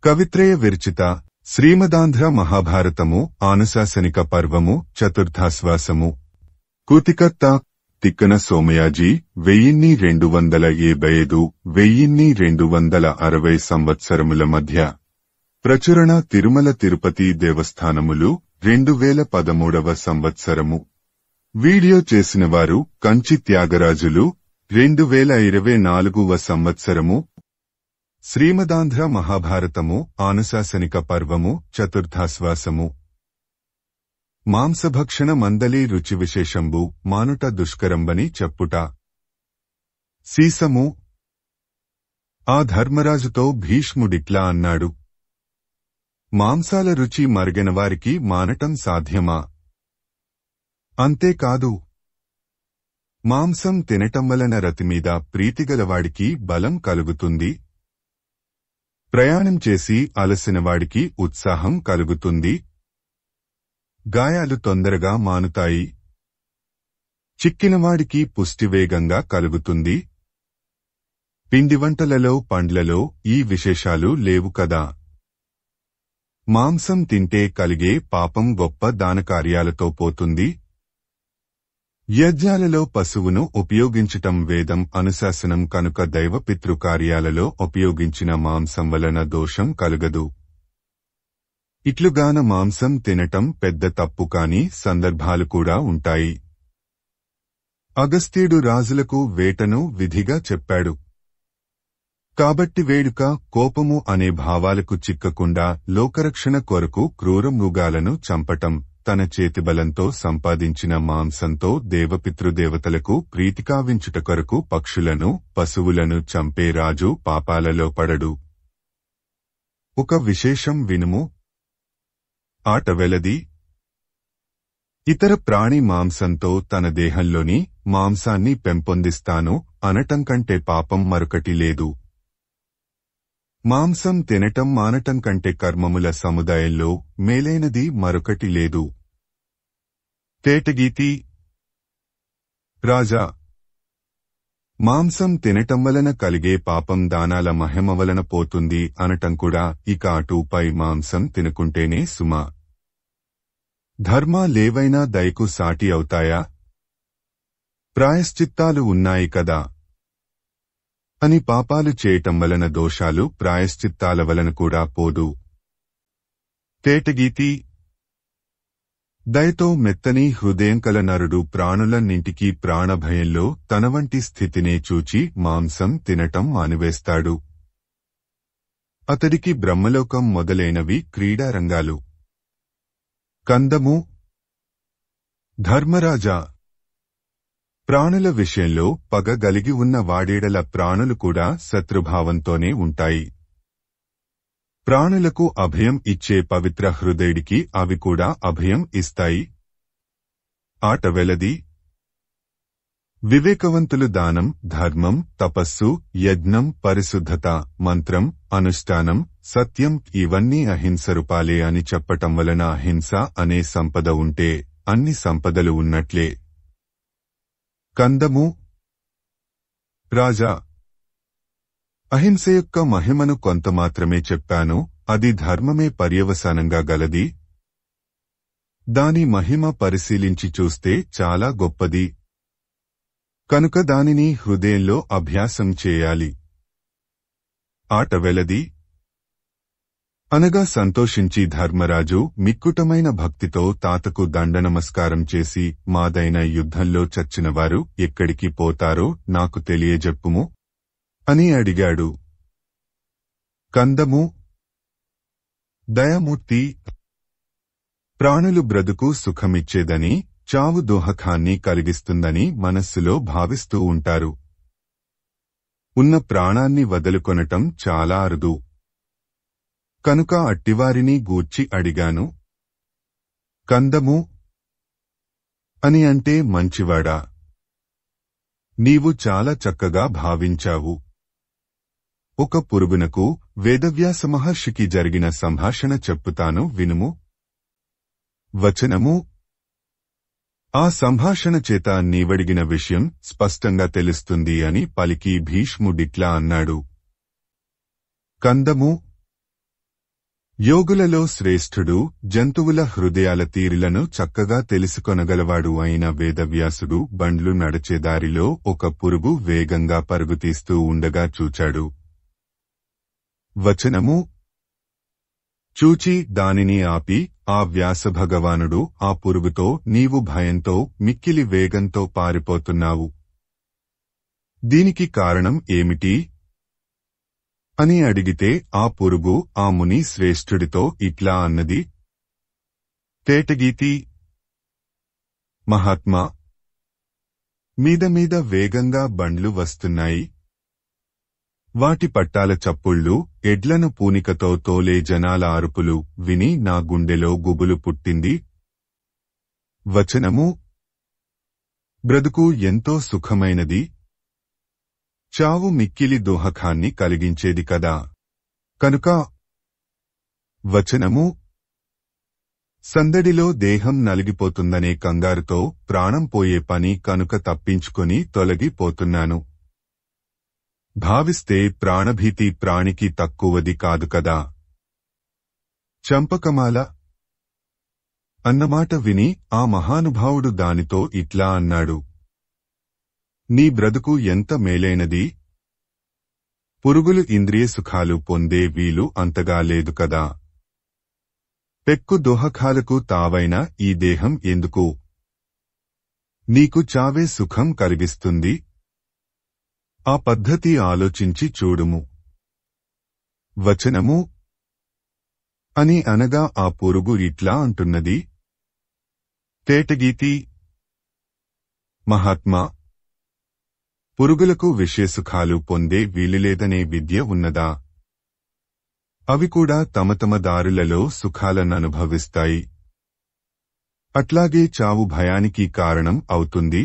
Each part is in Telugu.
కవిత్రయ విరచిత శ్రీమదాంధ్ర మహాభారతము ఆనుశాసనిక పర్వము చతుర్థాశ్వాసము. కూతికర్త తిక్కన సోమయాజీ 1275–1260 సంవత్సరముల మధ్య ప్రచురణ తిరుమల తిరుపతి దేవస్థానములు 2013వ సంవత్సరము. వీడియో చేసినవారు కంచి త్యాగరాజులు 2024వ సంవత్సరము. శ్రీమదాంధ్ర మహాభారతము ఆనుశాసనిక పర్వము చతుర్థాశ్వాసము. మాంసభక్షణ మందలి రుచి విశేషంబు మానుట దుష్కరంబని చెప్పుట. సీసము. ఆ ధర్మరాజుతో భీష్ముడిట్లా అన్నాడు, మాంసాల రుచి మరిగినవారికి మానటం సాధ్యమా? అంతేకాదు, మాంసం తినటం వలన రతిమీద ప్రీతిగలవాడికి బలం కలుగుతుంది. ప్రయాణం చేసి అలసినవాడికి ఉత్సాహం కలుగుతుంది. గాయాలు తొందరగా మానుతాయి. చిక్కినవాడికి పుష్టివేగంగా కలుగుతుంది. పిండివంటలలో పండ్లలో ఈ విశేషాలు లేవు కదా. మాంసం తింటే కలిగే పాపం గొప్ప దానకార్యాలతో పోతుంది. యజ్ఞాలలో పశువును ఉపయోగించటం వేదం అనుశాసనం కనుక దైవపితృకార్యాలలో ఉపయోగించిన మాంసం వలన దోషం కలుగదు. ఇట్లుగాన మాంసం తినటం పెద్ద తప్పు కాని సందర్భాలు కూడా ఉంటాయి. అగస్త్యుడు రాజులకు వేటను విధిగా చెప్పాడు. కాబట్టి వేడుక, కోపము అనే భావాలకు చిక్కకుండా లోకరక్షణ కొరకు క్రూర మృగాలను చంపటం, తన చేతిబలంతో సంపాదించిన మాంసంతో దేవపితృదేవతలకు ప్రీతికావించుట కొరకు పక్షులను, పశువులను చంపే రాజు పాపాలలో పడడు. ఒక విశేషం వినుము. ఆట వెలది. ఇతర ప్రాణి మాంసంతో తన దేహంలోని మాంసాన్ని పెంపొందిస్తాను అనటం కంటే పాపం మరొకటి లేదు. మాంసం తినటం మానటం కంటే కర్మముల సముదాయంలో మేలైనది మరొకటి లేదు. తేటగీతి. రాజా, మాంసం తినటం వలన కలిగే పాపం దానాల మహిమ వలన పోతుంది అనటం కూడా ఇక అటుపై మాంసం తినుకుంటేనే సుమ. ధర్మాలేవైనా దయకు సాటి అవుతాయా? ప్రాయశ్చిత్తాలు ఉన్నాయి కదా అని పాపాలు చేయటం వలన దోషాలు ప్రాయశ్చిత్తాల వలన కూడా పోదు. తేటగీతి. దయతో మెత్తని హృదయం కల నరుడు ప్రాణులన్నింటికీ ప్రాణభయంలో తన వంటి స్థితినే చూచి మాంసం తినటం మానివేస్తాడు. అతడికి బ్రహ్మలోకం మొదలైనవి క్రీడారంగాలు. కందము. ధర్మరాజా, ప్రాణుల విషయంలో పగ గలిగి ఉన్న వాడేడల ప్రాణులు కూడా శత్రుభావంతోనే ఉంటాయి. ప్రాణులకు అభయం ఇచ్చే పవిత్ర హృదయుడికి అవి కూడా అభయం ఇస్తాయి. ఆట వెలది. వివేకవంతులు దానం, ధర్మం, తపస్సు, యజ్ఞం, పరిశుద్ధత, మంత్రం, అనుష్ఠానం, సత్యం ఇవన్నీ అహింస రూపాలే అని చెప్పటం వలన అహింస అనే సంపద ఉంటే అన్ని సంపదలు ఉన్నట్లే. కందము. రాజా, అహింస యొక్క మహిమను కొంత మాత్రమే చెప్పాను. అది ధర్మమే పర్యవసానంగా గలది. దాని మహిమ పరిశీలించి చూస్తే చాలా గొప్పది. కనుక దానిని హృదయంలో అభ్యాసం చేయాలి. ఆట వెలది. అనగా సంతోషించి ధర్మరాజు మిక్కుటమైన భక్తితో తాతకు దండనమస్కారం చేసి, మాదైన యుద్ధంలో చచ్చినవారు ఎక్కడికి పోతారో నాకు తెలియజెప్పుము అని అడిగాడు. కందము. దయామూర్తి. ప్రాణులు బ్రతుకు సుఖమిచ్చేదని, చావు దుఃఖాన్ని కలిగిస్తుందని మనస్సులో భావిస్తూ ఉంటారు. ఉన్న ప్రాణాన్ని వదులుకొనటం చాలా అరుదు. కనుక అట్టివారిని గూర్చి అడిగాను. కందము. అని అంటే మంచివాడా, నీవు చాలా చక్కగా భావించావు. ఒక పురుగునకు వేదవ్యాస మహర్షికి జరిగిన సంభాషణ చెప్పుతాను వినుము. వచనము. ఆ సంభాషణ చేత నీవడిగిన విషయం స్పష్టంగా తెలుస్తుంది అని పలికి భీష్ముడిట్లా అన్నాడు. కందము. యోగులలో శ్రేష్ఠుడు, జంతువుల హృదయాల తీరులను చక్కగా తెలుసుకొనగలవాడు అయిన వేదవ్యాసుడు బండ్లు నడిచేదారిలో ఒక పురుగు వేగంగా పరుగుతీస్తూ ఉండగా చూచాడు. వచనము: చూచి దానిని ఆపి, ఆ వ్యాసభగవానుడు ఆ పురుగుతో, నీవు భయంతో మిక్కిలి వేగంతో పారిపోతున్నావు. దీనికి కారణం ఏమిటి అని అడిగితే ఆ పురుగు ఆ ముని శ్రేష్ఠుడితో ఇట్లా అన్నది: తేటగీతి మహాత్మా, మీద వేగంగా బండ్లు వస్తున్నాయి. వాటి పట్టాల చప్పుళ్ళు, ఎడ్లను పూనికతో తోలే జనాల అరుపులు విని నా గుండెలో గుబులు పుట్టింది. వచనము: బ్రతుకు ఎంతో సుఖమైనది, చావు మిక్కిలి దోహకాన్ని కలిగించేది కదా. కనుక. వచనము: సందడిలో దేహం నలిగిపోతుందనే కంగారుతో ప్రాణం పోయే పని కనుక తప్పించుకొని తొలగిపోతున్నాను. భావిస్తే ప్రాణభీతి ప్రాణికి తక్కువది కాదు కదా. చంపకమాల అన్నమాట విని ఆ మహానుభావుడు దానితో ఇట్లా అన్నాడు: నీ బ్రతుకు ఎంత మేలైనది. పురుగులు ఇంద్రియ సుఖాలు పొందే వీలు అంతగా లేదు కదా. పెక్కు దోహకాలకు తావైన ఈ దేహం ఎందుకు? నీకు చావే సుఖం కలిగిస్తుంది. ఆ పద్ధతి ఆలోచించి చూడుము. వచనము: అని అనగా ఆ పురుగు ఇట్లా అంటున్నది: తేటగీతి మహాత్మా, పురుగులకు విషయసుఖాలు పొందే వీలులేదనే విద్య ఉన్నదా? అవి కూడా తమ దారులలో సుఖాలననుభవిస్తాయి. అట్లాగే చావు భయానికి కారణం అవుతుంది.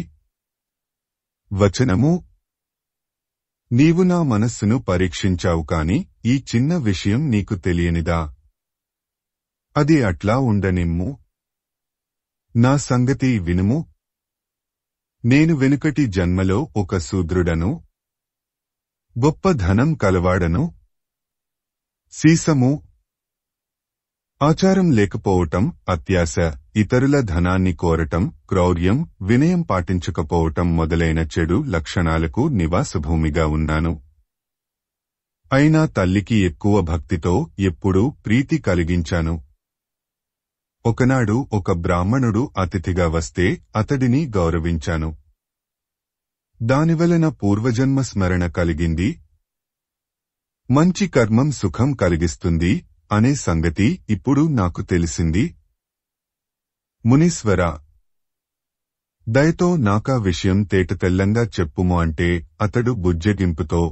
వచనము: నీవు నా మనస్సును పరీక్షించావు కాని ఈ చిన్న విషయం నీకు తెలియనిదా? అది అట్లా ఉండనిమ్ము. నా సంగతి వినుము. నేను వెనుకటి జన్మలో ఒక శూద్రుడను, గొప్ప ధనం కలవాడను. సీసము, ఆచారం లేకపోవటం, అత్యాశ, ఇతరుల ధనాన్ని కోరటం, క్రౌర్యం, వినయం పాటించకపోవటం మొదలైన చెడు లక్షణాలకు నివాసభూమిగా ఉన్నాను. అయినా తల్లికి ఎక్కువ భక్తితో ఎప్పుడూ ప్రీతి కలిగించాను. ఒకనాడు ఒక బ్రాహ్మణుడు అతిథిగా వస్తే అతడిని గౌరవించాను. దానివలన పూర్వజన్మ స్మరణ కలిగింది. మంచి కర్మం సుఖం కలిగిస్తుంది అనే సంగతి ఇప్పుడు నాకు తెలిసింది. మునీశ్వర, దయతో నాకా విషయం తేటతెల్లంగా చెప్పుము అంటే అతడు బుజ్జగింపుతో,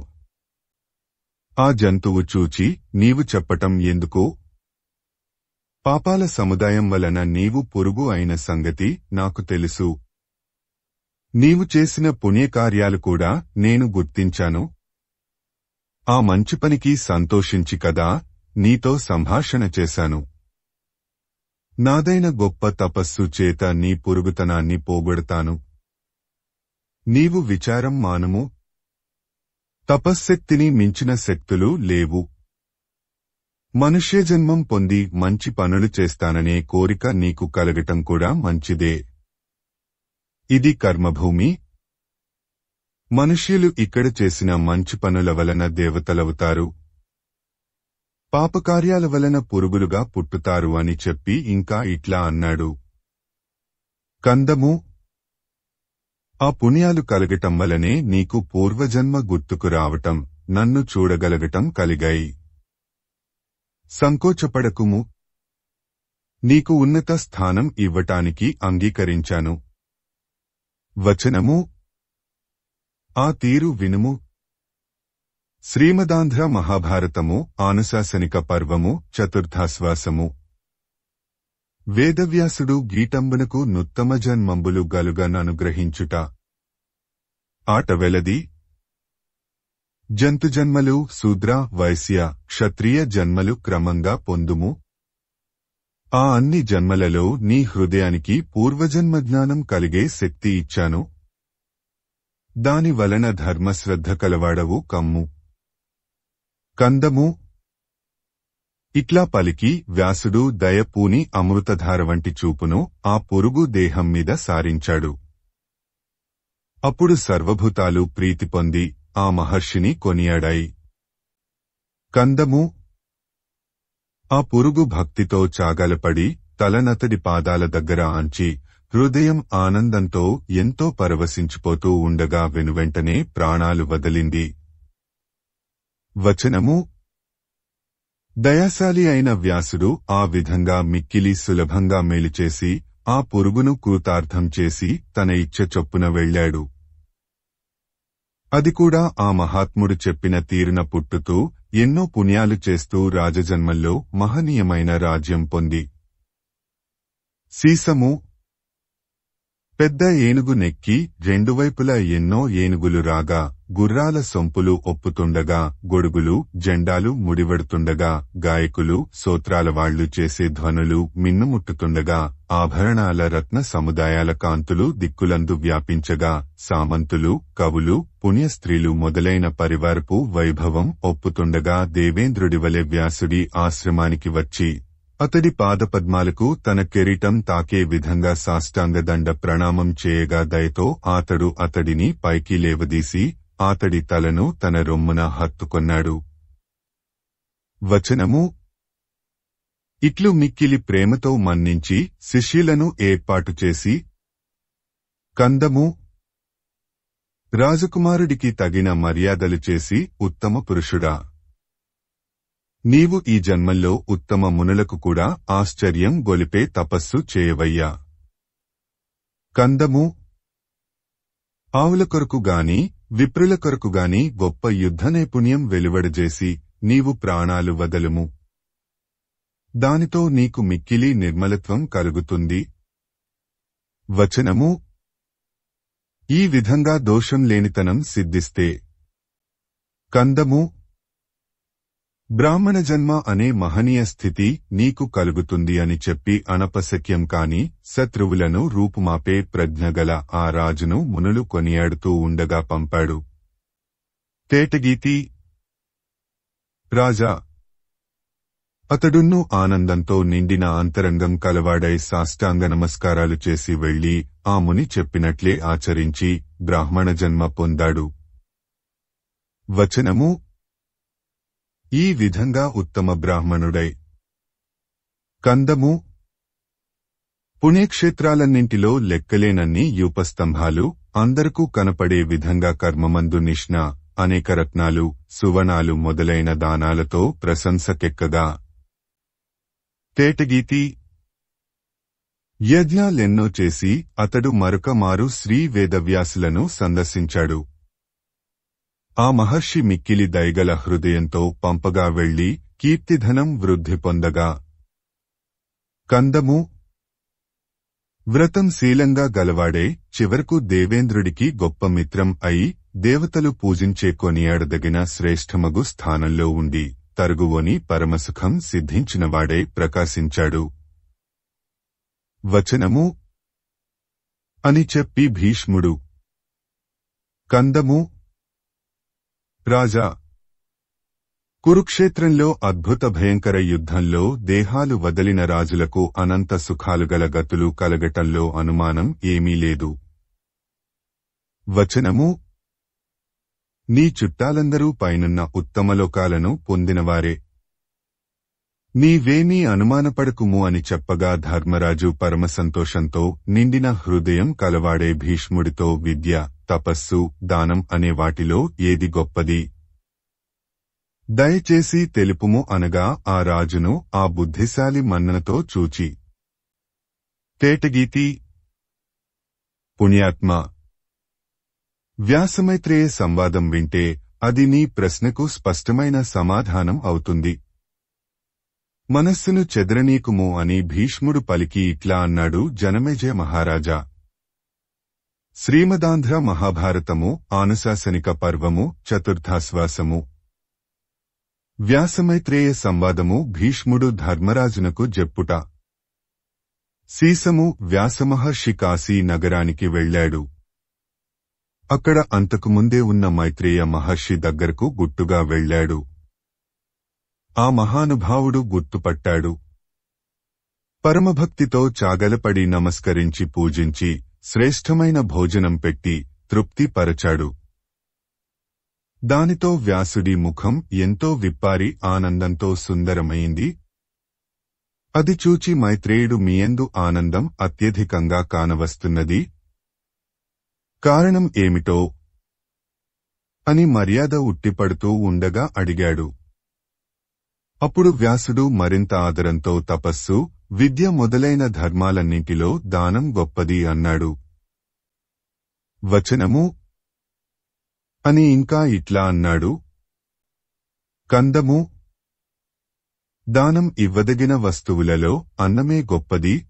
ఆ జంతువు చూచి నీవు చెప్పటం ఎందుకు? పాపాల సముదాయం వలన నీవు పురుగు అయిన సంగతి నాకు తెలుసు. నీవు చేసిన పుణ్యకార్యాలు కూడా నేను గుర్తించాను. ఆ మంచి పనికి సంతోషించి కదా నీతో సంభాషణ చేశాను. నాదైన గొప్ప తపస్సు చేత నీ పురుగుతనాన్ని పోగొడతాను. నీవు విచారం మానుము. తపశ్శక్తిని మించిన శక్తులు లేవు. మనుష్యజన్మం పొంది మంచి పనులు చేస్తాననే కోరిక నీకు కలగటం కూడా మంచిదే. ఇది కర్మభూమి. మనుష్యులు ఇక్కడ చేసిన మంచి పనుల వలన దేవతలవుతారు, పాపకార్యాల వలన పురుగులుగా పుట్టుతారు అని చెప్పి ఇంకా ఇట్లా అన్నాడు: కందము, ఆ పుణ్యాలు కలగటం వలనే నీకు పూర్వజన్మ గుర్తుకు రావటం, నన్ను చూడగలగటం కలిగాయి. సంకోచపడకుము. నీకు ఉన్నత స్థానం ఇవ్వటానికి అంగీకరించాను. వచనము: ఆ తీరు వినుము. శ్రీమదాంధ్ర మహాభారతము ఆనుశాసనిక పర్వము చతుర్థాశ్వాసము. వేదవ్యాసుడు గీటంబునకు నుత్తమ జన్మంబులు గలుగననుగ్రహించుట. ఆటవెలది. జంతుజన్మలు, శూద్ర, వైశ్య, క్షత్రియ జన్మలు క్రమంగా పొందుము. ఆ అన్ని జన్మలలో నీ హృదయానికి పూర్వజన్మజ్ఞానం కలిగే శక్తి ఇచ్చాను. దాని వలన ధర్మశ్రద్ధ కలవాడవు కమ్ము. కందము, ఇట్లా పలికి వ్యాసుడు దయ పూని అమృతధార వంటి చూపును ఆ పురుగు దేహం మీద సారించాడు. అప్పుడు సర్వభూతాలు ప్రీతి పొంది ఆ మహర్షిని కొనియాడాయి. కందము. ఆ పురుగు భక్తితో చాగలపడి తలనతడి పాదాల దగ్గర ఆంచి హృదయం ఆనందంతో ఎంతో పరవశించిపోతూ ఉండగా వెనువెంటనే ప్రాణాలు వదిలింది. వచనము. దయాశాలి అయిన వ్యాసుడు ఆ విధంగా మిక్కిలి సులభంగా మేలుచేసి ఆ పురుగును కృతార్థం చేసి తన ఇచ్చ చొప్పున వెళ్ళాడు. అది కూడా ఆ మహాత్ముడు చెప్పిన తీరున పుట్టుతూ ఎన్నో పుణ్యాలు చేస్తూ రాజజన్మల్లో మహనీయమైన రాజ్యం పొంది. సీసము. పెద్ద ఏనుగు నెక్కి రెండువైపులా ఎన్నో ఏనుగులు రాగా గుర్రాల సొంపులు ఒప్పుతుండగా గొడుగులు జెండాలు ముడివడుతుండగా గాయకులు సోత్రాలవాళ్లు చేసే ధ్వనులు మిన్నుముట్టుతుండగా ఆభరణాల రత్న సముదాయాల కాంతులు దిక్కులందు వ్యాపించగా సామంతులు కవులు పుణ్యస్త్రీలు మొదలైన పరివారపు వైభవం ఒప్పుతుండగా దేవేంద్రుడివలె వ్యాసుడి ఆశ్రమానికి వచ్చి అతడి పాదపద్మాలకు తన కిరీటం తాకే విధంగా సాష్టాంగదండ ప్రణామం చేయగా దయతో అతడు అతడిని పైకి లేవదీసి అతడి తలను తన రొమ్మున హత్తుకొన్నాడు. వచనము. ఇట్లు మిక్కిలి ప్రేమతో మన్నించి శిష్యులను ఏర్పాటు చేసి కందము. రాజకుమారుడికి తగిన మర్యాదలు చేసి ఉత్తమ పురుషుడా, నీవు ఈ జన్మల్లో ఉత్తమ మునులకు కూడా ఆశ్చర్యం గొలిపే తపస్సు చేయవయ్యా. కందము. ఆవుల కొరకుగాని విప్రుల కొరకుగాని గొప్ప యుద్ధ నైపుణ్యం వెలువడజేసి నీవు ప్రాణాలు వదలుము. దానితో నీకు మిక్కిలి నిర్మలత్వం కలుగుతుంది. వచనము. ఈ విధంగా దోషం లేనితనం సిద్ధిస్తే కందము. బ్రాహ్మణ జన్మ అనే మహనీయ స్థితి నీకు కలుగుతుంది అని చెప్పి అనపశక్యం కాని శత్రువులను రూపుమాపే ప్రజ్ఞగల ఆ రాజును మునులు కొనియాడుతూ ఉండగా పంపాడు. తేటగీతి. రాజా, అతడున్ను ఆనందంతో నిండిన అంతరంగం కలవాడై సాష్టాంగ నమస్కారాలు చేసి వెళ్లి ఆ ముని చెప్పినట్లే ఆచరించి బ్రాహ్మణ జన్మ పొందాడు. వచనము. ఈ విధంగా ఉత్తమ బ్రాహ్మణుడై కందము. పుణ్యక్షేత్రాలన్నింటిలో లెక్కలేనన్ని యూపస్తంభాలు అందరకు కనపడే విధంగా కర్మమందు నిష్ణ అనేక రత్నాలు సువర్ణాలు మొదలైన దానాలతో ప్రశంసకెక్కగా తేటగీతి. యజ్ఞాలెన్నో చేసి అతడు మరొక మారు శ్రీ వేదవ్యాసులను సందర్శించాడు. ఆ మహర్షి మిక్కిలి దయగల హృదయంతో పంపగా వెళ్లి కీర్తిధనం వృద్ధి పొందగా కందము. వ్రతం శీలంగా గలవాడే చివరకు దేవేంద్రుడికి గొప్ప మిత్రం అయి దేవతలు పూజించే కొనియాడదగిన శ్రేష్ఠమగు స్థానంలో ఉండి తరుగువోని పరమసుఖం సిద్ధించినవాడే ప్రకాశించాడు. వచనము. అని చెప్పి భీష్ముడు కందము. రాజా, కురుక్షేత్రంలో అద్భుత భయంకర యుద్ధంలో దేహాలు వదలిన రాజులకు అనంత సుఖాలుగల గతులు కలగటంలో అనుమానం ఏమీ లేదు. వచనము. నీ చుట్టాలందరూ పైనున్న ఉత్తమలోకాలను పొందినవారే. నీవేమీ అనుమానపడకుము అని చెప్పగా ధర్మరాజు పరమసంతోషంతో నిండిన హృదయం కలవాడే భీష్ముడితో విద్య, తపస్సు, దానం అనే వాటిలో ఏది గొప్పది? దయచేసి తెలుపుము అనగా ఆ రాజును ఆ బుద్ధిశాలి మన్ననతో చూచి తేటగీతి. పుణ్యాత్మ, వ్యాసమైత్రేయ సంవాదం వింటే అది నీ ప్రశ్నకు స్పష్టమైన సమాధానం అవుతుంది. మనస్సును చెదరనీకుము అని భీష్ముడు పలికి ఇట్లా అన్నాడు. జనమేజయ మహారాజా, శ్రీమదాంధ్ర మహాభారతము ఆనుశాసనిక పర్వము చతుర్థాశ్వాసము. వ్యాసమైత్రేయ సంవాదము భీష్ముడు ధర్మరాజునకు జెప్పుట. సీసము. వ్యాసమహర్షి కాశీ నగరానికి వెళ్లాడు. అక్కడ అంతకుముందే ఉన్న మైత్రేయ మహర్షి దగ్గరకు గుట్టుగా వెళ్లాడు. ఆ మహానుభావుడు గుర్తుపట్టాడు. పరమభక్తితో చాగలపడి నమస్కరించి పూజించి శ్రేష్టమైన భోజనం పెట్టి తృప్తి పరచాడు. దానితో వ్యాసుడి ముఖం ఎంతో విప్పారి ఆనందంతో సుందరమైంది. అది చూచి మైత్రేయుడు మీయందు ఆనందం అత్యధికంగా కానవస్తున్నది. కారణం ఏమిటో అని మర్యాద ఉట్టిపడుతూ ఉండగా అడిగాడు. అప్పుడు వ్యాసుడు మరింత ఆదరంతో తపస్సు, విద్య మొదలైన ధర్మాలన్నింటిలో దానం గొప్పది అన్నాడు. వచనము అని ఇంకా ఇట్లా అన్నాడు. కందము దానం ఇవ్వదగిన వస్తువులలో అన్నమే గొప్పది.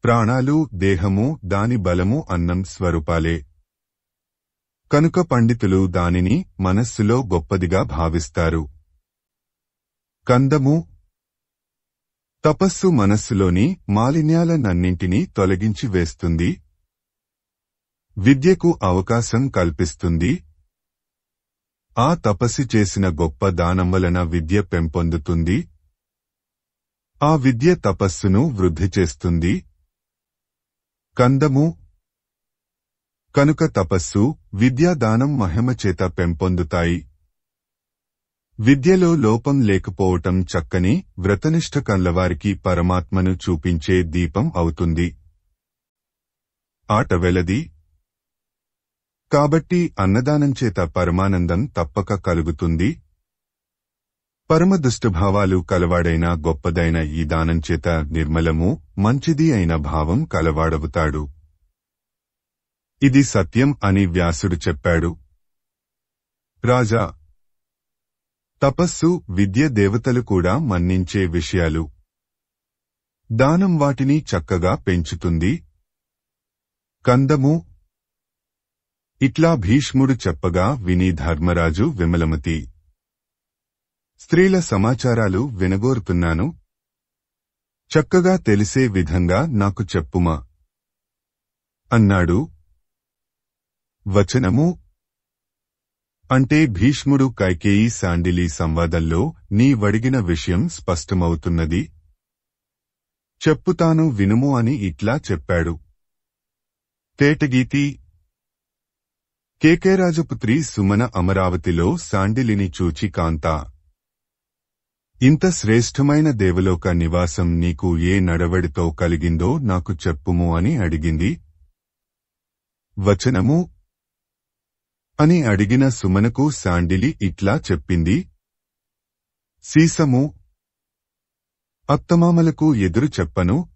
ప్రాణాలు, దేహము, దాని బలము అన్నం స్వరూపాలే. కనుక పండితులు దానిని మనస్సులో గొప్పదిగా భావిస్తారు. కందము తపస్సు మనస్సులోని మాలిన్యాలనన్నింటినీ తొలగించి వేస్తుంది. విద్యకు అవకాశం కల్పిస్తుంది. ఆ తపస్సు చేసిన గొప్ప దానం వలన విద్య పెంపొందుతుంది. ఆ విద్య తపస్సును వృద్ధి చేస్తుంది. కందము కనుక తపస్సు, విద్యాదానం మహిమచేత పెంపొందుతాయి. విద్యలో లోపం లేకపోవటం చక్కని వ్రతనిష్ఠ కల్లవారికి పరమాత్మను చూపించే దీపం అవుతుంది. ఆట వెలది. కాబట్టి అన్నదానంచేత పరమానందం తప్పక కలుగుతుంది. పరమదుష్టభావాలు కలవాడైన గొప్పదైన ఈ దానంచేత నిర్మలము, మంచిది అయిన భావం కలవాడవుతాడు. ఇది సత్యం అని వ్యాసుడు చెప్పాడు. రాజా, తపస్సు, విద్య దేవతలు కూడా మన్నించే విషయాలు. దానం వాటిని చక్కగా పెంచుతుంది. కందము ఇట్లా భీష్ముడు చెప్పగా విని ధర్మరాజు విమలమతి స్త్రీల సమాచారాలు వినగోరుతున్నాను. చక్కగా తెలిసే విధంగా నాకు చెప్పుమా అన్నాడు. వచనము అంటే భీష్ముడు కైకేయి శాండిలి సంవాదంలో నీ వడిగిన విషయం స్పష్టమవుతున్నది. చెప్పుతాను వినుము అని ఇట్లా చెప్పాడు. తేటగీతి కేకేరాజపుత్రి సుమన అమరావతిలో శాండిలిని చూచి కాంతా, ఇంత శ్రేష్టమైన దేవలోక నివాసం నీకు ఏ నడవడితో కలిగిందో నాకు చెప్పుము అని అడిగింది. వచనము అని అడిగిన సుమనకు శాండిలి ఇట్లా చెప్పింది. సీసము అత్తమామలకు ఎదురు చెప్పను.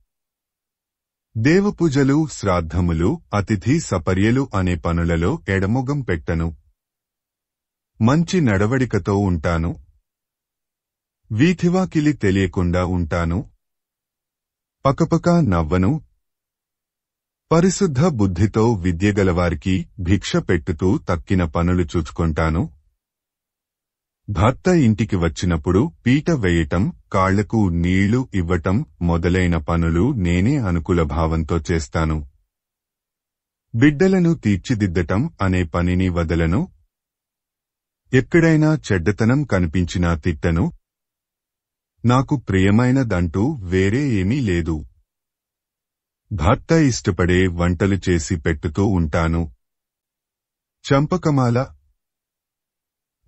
దేవపూజలు, శ్రాద్ధములు, అతిథి సపర్యలు అనే పనులలో ఎడమొగం పెట్టను. మంచి నడవడికతో ఉంటాను. వీధివాకిలి తెలియకుండా ఉంటాను. పకపక నవ్వను. పరిశుద్ధ బుద్ధితో విద్యగలవారికి భిక్ష పెట్టుతూ తక్కిన పనులు చూచుకుంటాను. భర్త ఇంటికి వచ్చినప్పుడు పీట వేయటం, కాళ్లకు నీళ్లు ఇవ్వటం మొదలైన పనులు నేనే అనుకూల భావంతో చేస్తాను. బిడ్డలను తీర్చిదిద్దటం అనే పనిని వదలను. ఎక్కడైనా చెడ్డతనం కనిపించినా తిట్టను. నాకు ప్రియమైనదంటూ వేరే ఏమీ లేదు. భర్త ఇష్టపడే వంటలు చేసి పెట్టుతూ ఉంటాను. చంపకమాల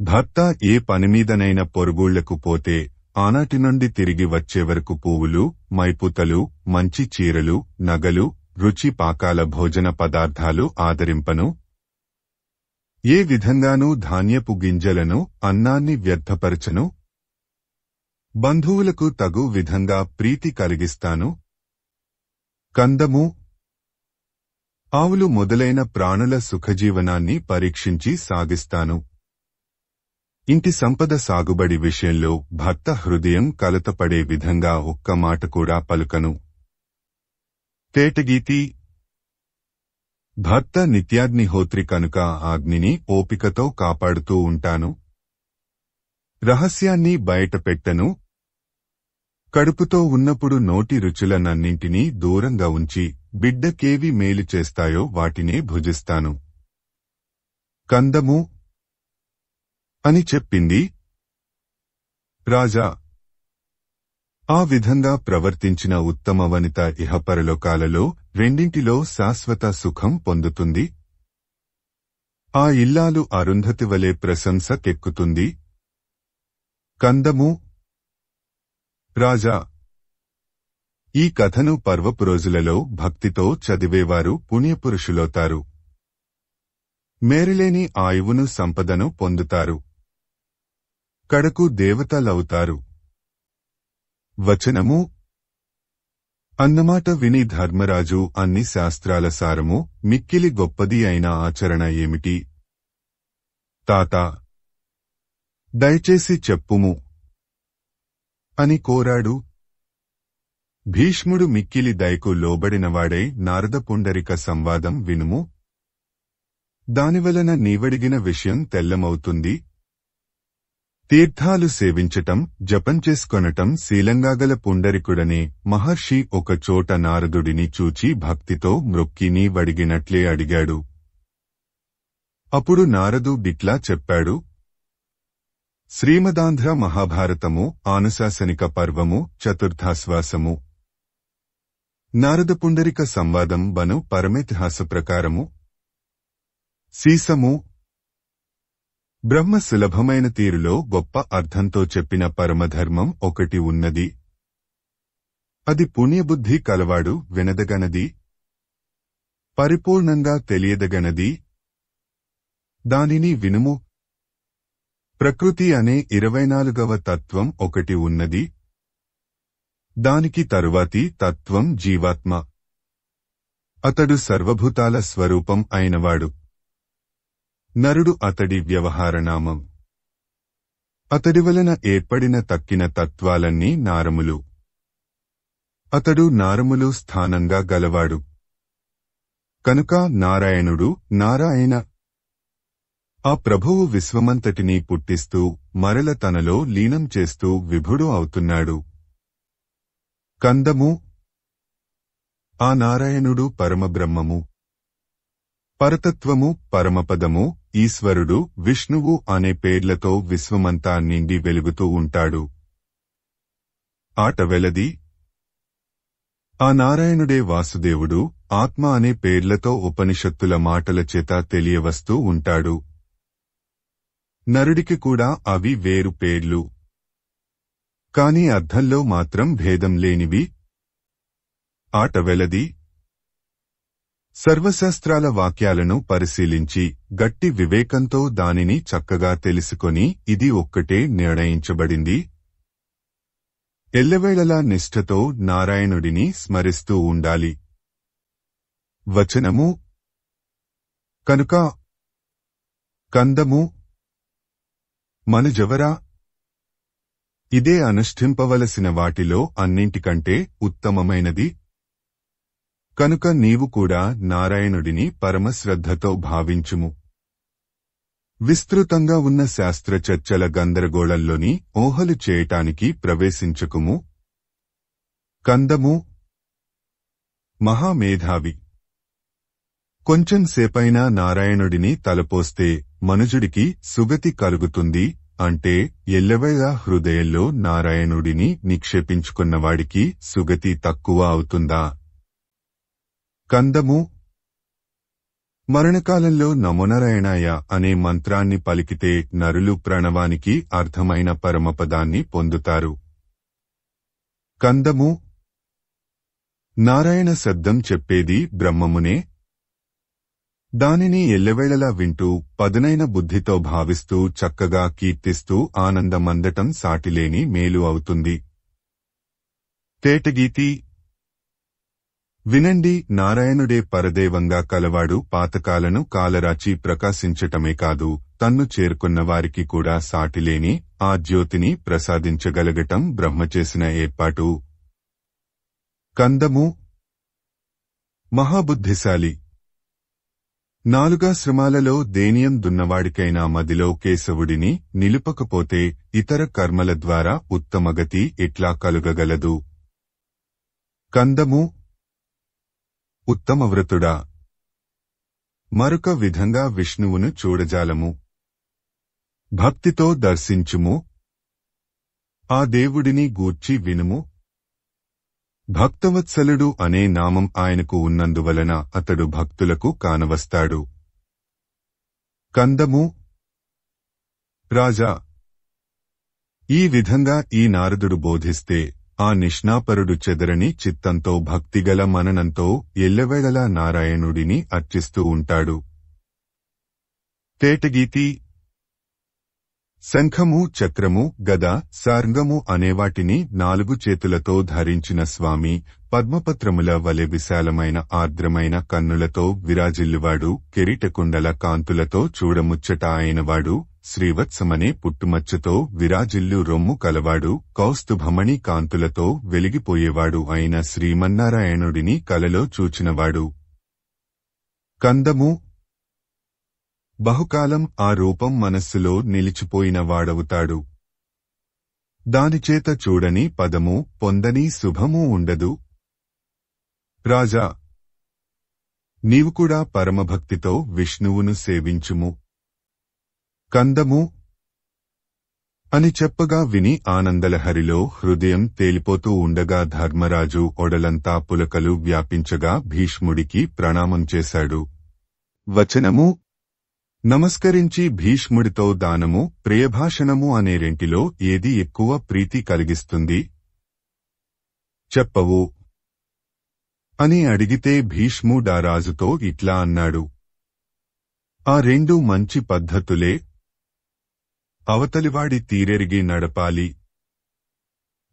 భర్త ఏ పనిమీదనైనా పొరుగుళ్లకు పోతే ఆనాటి నుండి తిరిగి వచ్చేవరకు పువ్వులు, మైపుతలు, మంచి చీరలు, నగలు, రుచి పాకాల భోజన పదార్థాలు ఆదరింపను. ఏ విధంగానూ ధాన్యపు గింజలను, అన్నాన్ని వ్యర్థపరచను. బంధువులకు తగు విధంగా ప్రీతి కలిగిస్తాను. కందము ఆవులు మొదలైన ప్రాణుల సుఖజీవనాన్ని పరీక్షించి సాగిస్తాను. ఇంటి సంపద సాగుబడి విషయంలో భర్త హృదయం కలతపడే విధంగా ఒక్క మాట కూడా పలుకను. తేటగీతి భర్త నిత్యాగ్నిహోత్రి కనుక అగ్నిని ఓపికతో కాపాడుతూ ఉంటాను. రహస్యాన్ని బయటపెట్టను. కడుపుతో ఉన్నప్పుడు నోటి రుచులనన్నింటినీ దూరంగా ఉంచి బిడ్డకేవి మేలు చేస్తాయో వాటినే భుజిస్తాను. కందము అని చెప్పింది. రాజా ఆ విధంగా ప్రవర్తించిన ఉత్తమ వనిత ఇహపరలోకాలలో రెండింటిలో శాశ్వత సుఖం పొందుతుంది. ఆ ఇల్లాలు అరుంధతి వలె ప్రశంసకెక్కుతుంది. కందము రాజా ఈ కథను పర్వపు రోజులలో భక్తితో చదివేవారు పుణ్యపురుషులవుతారు. మేరులేని ఆయువును సంపదను పొందుతారు. కడకు దేవతలవుతారు. వచనము అన్నమాట విని ధర్మరాజు అన్ని శాస్త్రాల సారము మిక్కిలి గొప్పది అయిన ఆచరణ ఏమిటి? తాత దయచేసి చెప్పుము అని కోరాడు. భీష్ముడు మిక్కిలి దయకు లోబడినవాడై నారద పుండరిక సంవాదం వినుము. దానివలన నీవడిగిన విషయం తెల్లమవుతుంది. తీర్థాలు సేవించటం జపం చేసుకొనటం శీలంగాగల పుండరికుడనే మహర్షి ఒక చోట నారదుడిని చూచి భక్తితో మ్రొక్కి నీవడిగినట్లే అడిగాడు. అప్పుడు నారదు బిట్లా చెప్పాడు. శ్రీమదాంధ్ర మహాభారతము ఆనుశాసనిక పర్వము చతుర్థాశ్వాసము. నారద పుండరిక సంవాదం బను పరమేతిహాస ప్రకారము. సీసము బ్రహ్మ సులభమైన తీరులో గొప్ప అర్థంతో చెప్పిన పరమధర్మం ఒకటి ఉన్నది. అది పుణ్యబుద్ధి కలవాడు వినదగనది, పరిపూర్ణంగా తెలియదగనది. దానిని వినుము. ప్రకృతి అనే 24వ తత్వం ఒకటి ఉన్నది. దానికి తరువాతి తత్వం జీవాత్మ. అతడు సర్వభూతాల స్వరూపం అయినవాడు. నరుడు అతడి వ్యవహారనామం. అతడి వలన ఏర్పడిన తక్కిన తత్వాలన్నీ నారములు. అతడు నారములు స్థానంగా గలవాడు. కనుక నారాయణుడు నారాయణ. ఆ ప్రభువు విశ్వమంతటినీ పుట్టిస్తూ మరల తనలో లీనం చేస్తూ విభుడు అవుతున్నాడు. కందము ఆ నారాయణుడు పరమబ్రహ్మము, పరతత్వము, పరమపదము, ఈశ్వరుడు, విష్ణువు అనే పేర్లతో విశ్వమంతా నిండి వెలుగుతూ ఉంటాడు. ఆట వెలది. ఆ నారాయణుడే వాసుదేవుడు, ఆత్మ అనే పేర్లతో ఉపనిషత్తుల మాటల చేత తెలియవస్తూ ఉంటాడు. నరుడికి కూడా అవి వేరు పేర్లు, కాని అర్థంలో మాత్రం భేదం లేనివి. ఆట వెలది. సర్వశాస్త్రాల వాక్యాలను పరిశీలించి గట్టి వివేకంతో దానిని చక్కగా తెలుసుకొని ఇది ఒక్కటే నిర్ణయించబడింది. ఎల్లవేళలా నిష్ఠతో నారాయణుడిని స్మరిస్తూ ఉండాలి. వచనము కనుక కందము మనుజవరా ఇదే అనుష్ఠింపవలసిన వాటిలో అన్నింటికంటే ఉత్తమమైనది. కనుక నీవు కూడా నారాయణుడిని పరమశ్రద్ధతో భావించుము. విస్తృతంగా ఉన్న శాస్త్ర చర్చల గందరగోళంలోని ఊహలు చేయటానికి ప్రవేశించకుము. కందము మహామేధావి. కొంచెం సేపైనా నారాయణుడిని తలపోస్తే మనుజుడికి సుగతి కలుగుతుంది. అంటే ఎల్లవేళ హృదయంలో నారాయణుడిని నిక్షేపించుకున్నవాడికి సుగతి తక్కువ అవుతుందా? కందము మరణకాలంలో నమోనారాయణాయ అనే మంత్రాన్ని పలికితే నరులు ప్రణవానికి అర్థమైన పరమపదాన్ని పొందుతారు. కందము నారాయణ శబ్దం చెప్పేది బ్రహ్మమునే. దానిని ఎల్లవేళలా వింటూ పదునైన బుద్ధితో భావిస్తూ చక్కగా కీర్తిస్తూ ఆనందమందటం సాటిలేని మేలు అవుతుంది. తేటగీతి వినండి. నారాయణుడే పరదేవంగా కలవాడు. పాతకాలను కాలరాచి ప్రకాశించటమే కాదు, తన్ను చేరుకున్న వారికి కూడా సాటిలేని ఆ జ్యోతిని ప్రసాదించగలగటం బ్రహ్మ చేసిన ఏర్పాటు. కందము మహాబుద్ధిశాలి. నాలుగాశ్రమాలలో దేనియం దున్నవాడికైనా మదిలో కేశవుడిని నిలుపకపోతే ఇతర కర్మల ద్వారా ఉత్తమగతి ఎట్లా కలుగగలదు? కందము ఉత్తమవ్రతుడా. మరొక విధంగా విష్ణువును చూడజాలము. భక్తితో దర్శించుము. ఆ దేవుడిని గూర్చి వినుము. భక్తవత్సలుడు అనే నామం ఆయనకు ఉన్నందువలన అతడు భక్తులకు కానవస్తాడు. కందము. రాజా, ఈ విధంగా ఈ నారదుడు బోధిస్తే ఆ నిష్ణాపరుడు చెదరని చిత్తంతో భక్తిగల మననంతో ఎల్లవేళలా నారాయణుడిని అర్చిస్తూ ఉంటాడు. తేటగీతి. శంఖము, చక్రము, గద, సార్ంగము అనేవాటిని 4 చేతులతో ధరించిన స్వామి పద్మపత్రముల వలె విశాలమైన ఆర్ద్రమైన కన్నులతో విరాజిల్లువాడు, కిరీటకుండల కాంతులతో చూడముచ్చట అయినవాడు, శ్రీవత్సమనే పుట్టుమచ్చతో విరాజిల్లు రొమ్ము కలవాడు, కౌస్తుభమణి కాంతులతో వెలిగిపోయేవాడు అయిన శ్రీమన్నారాయణుడిని కలలో చూచినవాడు. కందము. బహుకాలం ఆ రూపం మనస్సులో నిలిచిపోయిన వాడవుతాడు. దానిచేత చూడని పదము, పొందని శుభమూ ఉండదు. రాజా, నీవు కూడా పరమభక్తితో విష్ణువును సేవించుము. కందము అని చెప్పగా విని ఆనందలహరిలో హృదయం తేలిపోతూ ఉండగా ధర్మరాజు ఒడలంతా పులకలు వ్యాపించగా భీష్ముడికి ప్రణామం చేశాడు. వచనము. నమస్కరించి భీష్ముడితో దానము, ప్రియభాషణము అనే రెంటిలో ఏది ఎక్కువ ప్రీతి కలిగిస్తుంది చెప్పవు అని అడిగితే భీష్ముడా రాజుతో ఇట్లా అన్నాడు. ఆ రెండు మంచి పద్ధతులే. అవతలివాడి తీరెరిగి నడపాలి.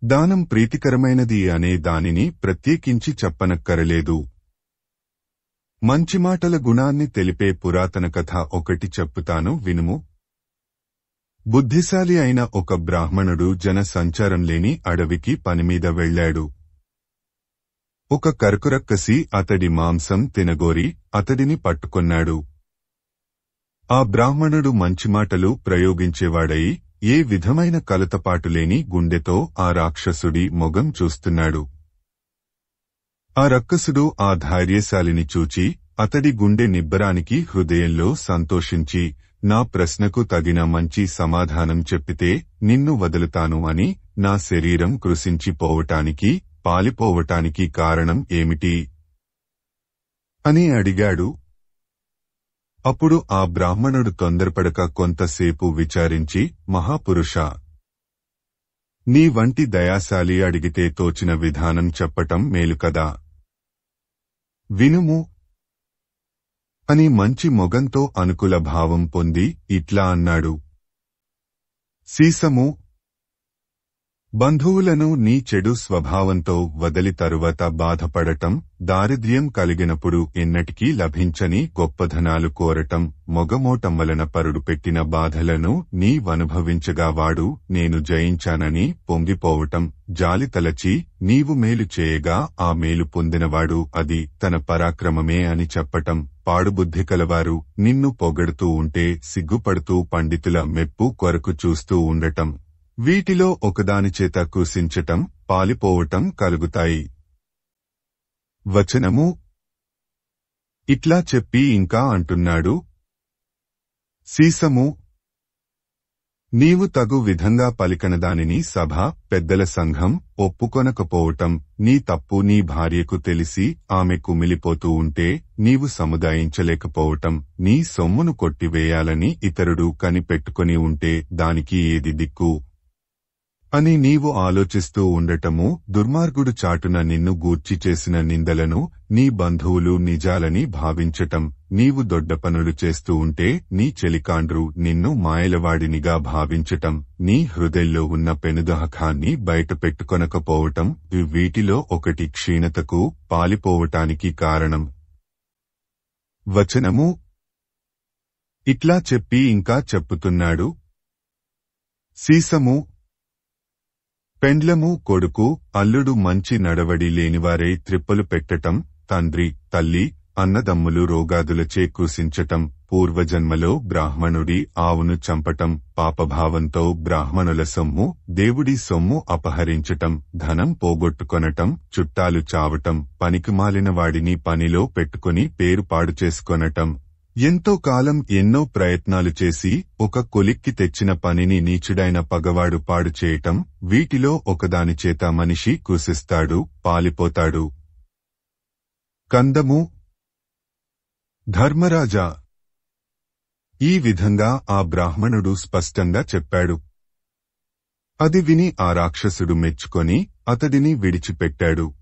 దానం ప్రీతికరమైనది అనే దానిని ప్రత్యేకించి చెప్పనక్కరలేదు. మంచి మాటల గుణాన్ని తెలిపే పురాతన కథ ఒకటి చెప్పుతాను వినుము. బుద్ధిశాలి అయిన ఒక బ్రాహ్మణుడు జన సంచారం లేని అడవికి పనిమీద వెళ్లాడు. ఒక కరకురక్కసి అతడి మాంసం తినగోరి అతడిని పట్టుకొన్నాడు. ఆ బ్రాహ్మణుడు మంచి మాటలు ప్రయోగించేవాడై ఏ విధమైన కలతపాటులేని గుండెతో ఆ రాక్షసుడి మొగం చూస్తున్నాడు. ఆ రక్కసుడు ఆ ధైర్యశాలిని చూచి అతడి గుండె నిబ్బరానికి హృదయంలో సంతోషించి, నా ప్రశ్నకు తగిన మంచి సమాధానం చెప్పితే నిన్ను వదులుతాను అని, నా శరీరం కృశించిపోవటానికి, పాలిపోవటానికి కారణం ఏమిటి అని అడిగాడు. అప్పుడు ఆ బ్రాహ్మణుడు తొందరపడక కొంతసేపు విచారించి, మహాపురుషా, నీ వంటి దయాశాలి అడిగితే తోచిన విధానం చెప్పటం మేలు కదా. వినుము అని మంచి మొగంతో అనుకూల భావం పొంది ఇట్లా అన్నాడు. సీసము. బంధువులను నీ చెడు స్వభావంతో వదిలి తరువాత బాధపడటం, దారిద్ర్యం కలిగినప్పుడు ఎన్నటికీ లభించని గొప్పధనాలు కోరటం, మొగమోటం వలన పరుడు పెట్టిన బాధలను నీవనుభవించగా వాడు నేను జయించానని పొంగిపోవటం, జాలి తలచి నీవు మేలు చేయగా ఆ మేలు పొందినవాడు అది తన పరాక్రమమే అని చెప్పటం, పాడుబుద్ధి కలవారు నిన్ను పొగడుతూ ఉంటే సిగ్గుపడుతూ పండితుల మెప్పు కొరకు చూస్తూ ఉండటం, వీటిలో ఒకదానిచేత కృశించటం, పాలిపోవటం కలుగుతాయి. వచనము. ఇట్లా చెప్పి ఇంకా అంటున్నాడు. సీసము. నీవు తగు విధంగా పలికనదానిని సభ, పెద్దల సంఘం ఒప్పుకొనకపోవటం, నీ తప్పు నీ భార్యకు తెలిసి ఆమె కుమిలిపోతూ ఉంటే నీవు సముదాయించలేకపోవటం, నీ సొమ్మును కొట్టివేయాలని ఇతరుడు కనిపెట్టుకుని ఉంటే దానికి ఏది దిక్కు అని నీవు ఆలోచిస్తూ ఉండటము, దుర్మార్గుడు చాటున నిన్ను గూర్చి చేసిన నిందలను నీ బంధువులు నిజాలని భావించటం, నీవు దొడ్డ పనులు చేస్తూ ఉంటే నీ చెలికాండ్రు నిన్ను మాయలవాడినిగా భావించటం, నీ హృదయంలో ఉన్న పెనుదహకాన్ని బయటపెట్టుకొనకపోవటం, వీటిలో ఒకటి క్షీణతకు, పాలిపోవటానికి కారణం. వచనము. ఇట్లా చెప్పి ఇంకా చెప్పుతున్నాడు. సీసము. పెండ్లము, కొడుకు, అల్లుడు మంచి నడవడి లేనివారై త్రిప్పలు పెట్టటం, తండ్రి, తల్లి, అన్నదమ్ములు రోగాదులచే కృశించటం, పూర్వజన్మలో బ్రాహ్మణుడి ఆవును చంపటం, పాపభావంతో బ్రాహ్మణుల సొమ్ము, దేవుడి సొమ్ము అపహరించటం, ధనం పోగొట్టుకొనటం, చుట్టాలు చావటం, పనికిమాలిన వాడిని పనిలో పెట్టుకుని పేరు పాడు చేసుకొనటం, ఎంతో కాలం ఎన్నో ప్రయత్నాలు చేసి ఒక కొలిక్కి తెచ్చిన పనిని నీచుడైన పగవాడు పాడు చేయటం, వీటిలో ఒకదానిచేత మనిషి కుసిస్తాడు, పాలిపోతాడు. కందము. ధర్మరాజా! ఈ విధంగా ఆ బ్రాహ్మణుడు స్పష్టంగా చెప్పాడు. అది విని ఆ రాక్షసుడు మెచ్చుకొని అతడిని విడిచిపెట్టాడు.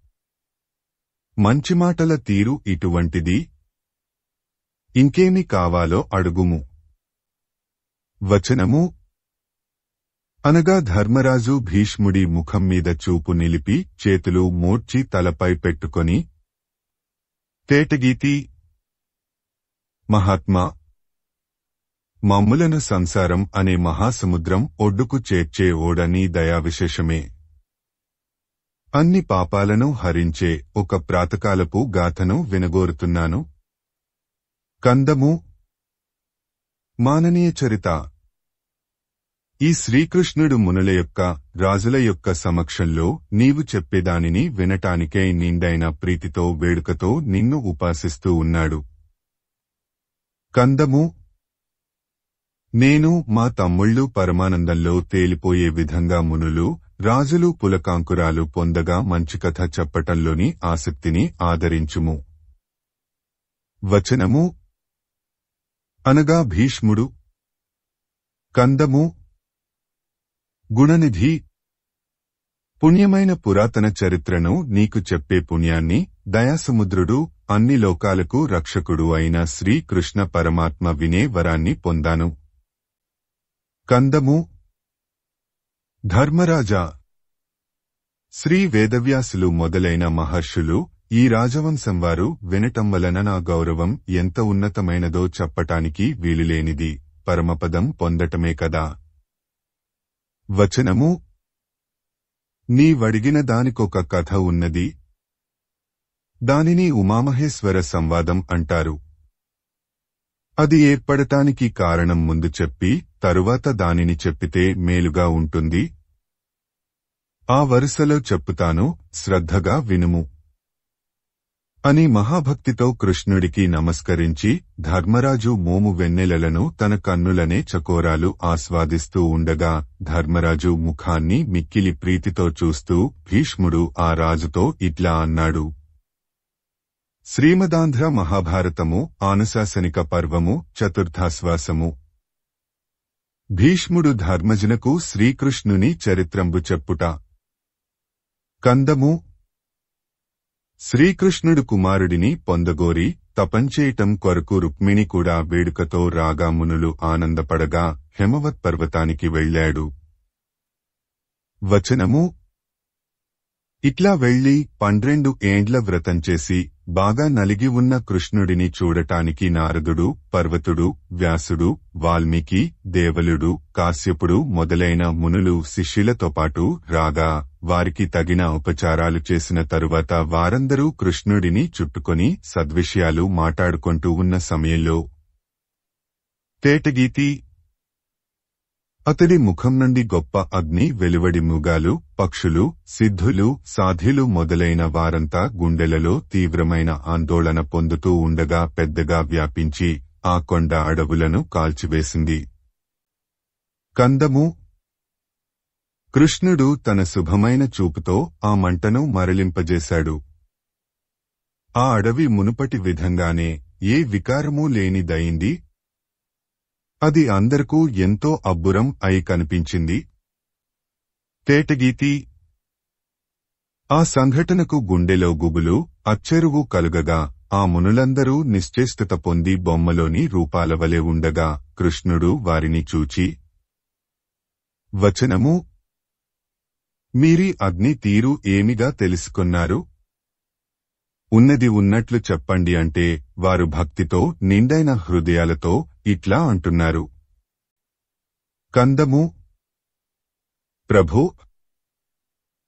మంచి మాటల తీరు ఇటువంటిది. ఇంకేమి కావాలో అడుగుము. వచనము. అనగా ధర్మరాజు భీష్ముడి ముఖం మీద చూపు నిలిపి చేతులు మూర్చి తలపై పెట్టుకొని, తేటగీతి మహాత్మా, మమ్ములను సంసారం అనే మహాసముద్రం ఒడ్డుకు చేర్చే ఓడ నీ దయావిశేషమే. అన్ని పాపాలను హరించే ఒక ప్రాతకాలపు గాథను వినగోరుతున్నాను. కందము. మాననీయ చరిత. ఈ శ్రీకృష్ణుడు మునుల యొక్క, రాజుల యొక్క సమక్షంలో నీవు చెప్పేదానిని వినటానికై నిండైన ప్రీతితో వేడుకతో నిన్ను ఉపాసిస్తూ ఉన్నాడు. కందము. నేను మా తమ్ముళ్ళు పరమానందంలో తేలిపోయే విధంగా మునులు, రాజులు పులకాంకురాలు పొందగా మంచి కథ చెప్పటంలోని ఆసక్తిని ఆదరించుము. వచనము. అనగా భీష్ముడు. కందము. గుణనిధి. పుణ్యమైన పురాతన చరిత్రను నీకు చెప్పే పుణ్యాన్ని దయాసముద్రుడు, అన్ని లోకాలకు రక్షకుడు అయిన శ్రీకృష్ణ పరమాత్మ వినే వరాన్ని పొందాను. కందము. ధర్మరాజా! శ్రీ వేదవ్యాసులు మొదలైన మహర్షులు, ఈ రాజవంశం వారు వినటం వలన నా గౌరవం ఎంత ఉన్నతమైనదో చెప్పటానికి వీలులేనిది, పరమపదం పొందటమే కదా. వచనము. నీవడిగిన దానికొక కథ ఉన్నది. దానిని ఉమామహేశ్వర సంవాదం అంటారు. అది ఏర్పడటానికి కారణం ముందు చెప్పి తరువాత దానిని చెప్పితే మేలుగా ఉంటుంది. ఆ వరుసలో చెప్పుతాను, శ్రద్ధగా వినుము అని మహాభక్తితో కృష్ణుడికి నమస్కరించి ధర్మరాజు మోము వెన్నెలలను తన కన్నులనే చకోరాలు ఆస్వాదిస్తూ ఉండగా ధర్మరాజు ముఖాన్ని మిక్కిలి ప్రీతితో చూస్తూ భీష్ముడు ఆ రాజుతో ఇట్లా అన్నాడు. శ్రీమదాంధ్ర మహాభారతము ఆనుశాసనిక పర్వము చతుర్థాశ్వాసము. భీష్ముడు ధర్మజునకు శ్రీకృష్ణుని చరిత్రంబు చెప్పుట. కందము. శ్రీకృష్ణుడు కుమారుడిని పొందగోరి తపంచేయటం కొరకు రుక్మిణి కూడా వేడుకతో రాగా మునులు ఆనందపడగా హిమవత్ పర్వతానికి వెళ్లాడు. వచనము. ఇట్లా వెళ్లి 12 ఏండ్ల వ్రతం చేసి బాగా నలిగి ఉన్న కృష్ణుడిని చూడటానికి నారదుడు, పర్వతుడు, వ్యాసుడు, వాల్మీకి, దేవలుడు, కాశ్యపుడు మొదలైన మునులు శిష్యులతో పాటు రాగా వారికి తగిన ఉపచారాలు చేసిన తరువాత వారందరూ కృష్ణుడిని చుట్టుకొని సద్విషయాలు మాట్లాడుకుంటూ ఉన్న సమయంలో తేటగీతి. అతడి ముఖం నుండి గొప్ప అగ్ని వెలువడి మృగాలు, పక్షులు, సిద్ధులు, సాధ్యులు మొదలైన వారంతా గుండెలలో తీవ్రమైన ఆందోళన పొందుతూ ఉండగా పెద్దగా వ్యాపించి ఆ కొండ అడవులను కాల్చివేసింది. కందము. కృష్ణుడు తన శుభమైన చూపుతో ఆ మంటను మరలింపజేశాడు. ఆ అడవి మునుపటి విధంగానే ఏ వికారమూ లేనిదయింది. అది అందరికూ ఎంతో అబ్బురం అయి కనిపించింది. తేటగీతి. ఆ సంఘటనకు గుండెలో గుబులు, అచ్చెరువు కలుగగా ఆ మునులందరూ నిశ్చేష్టత పొంది బొమ్మలోని రూపాలవలె ఉండగా కృష్ణుడు వారిని చూచి. వచనము. మీరీ అగ్ని తీరు ఏమిగా తెలుసుకున్నారు? ఉన్నది ఉన్నట్లు చెప్పండి అంటే వారు భక్తితో నిండైన హృదయాలతో ఇట్లా అంటున్నారు. కందము. ప్రభూ,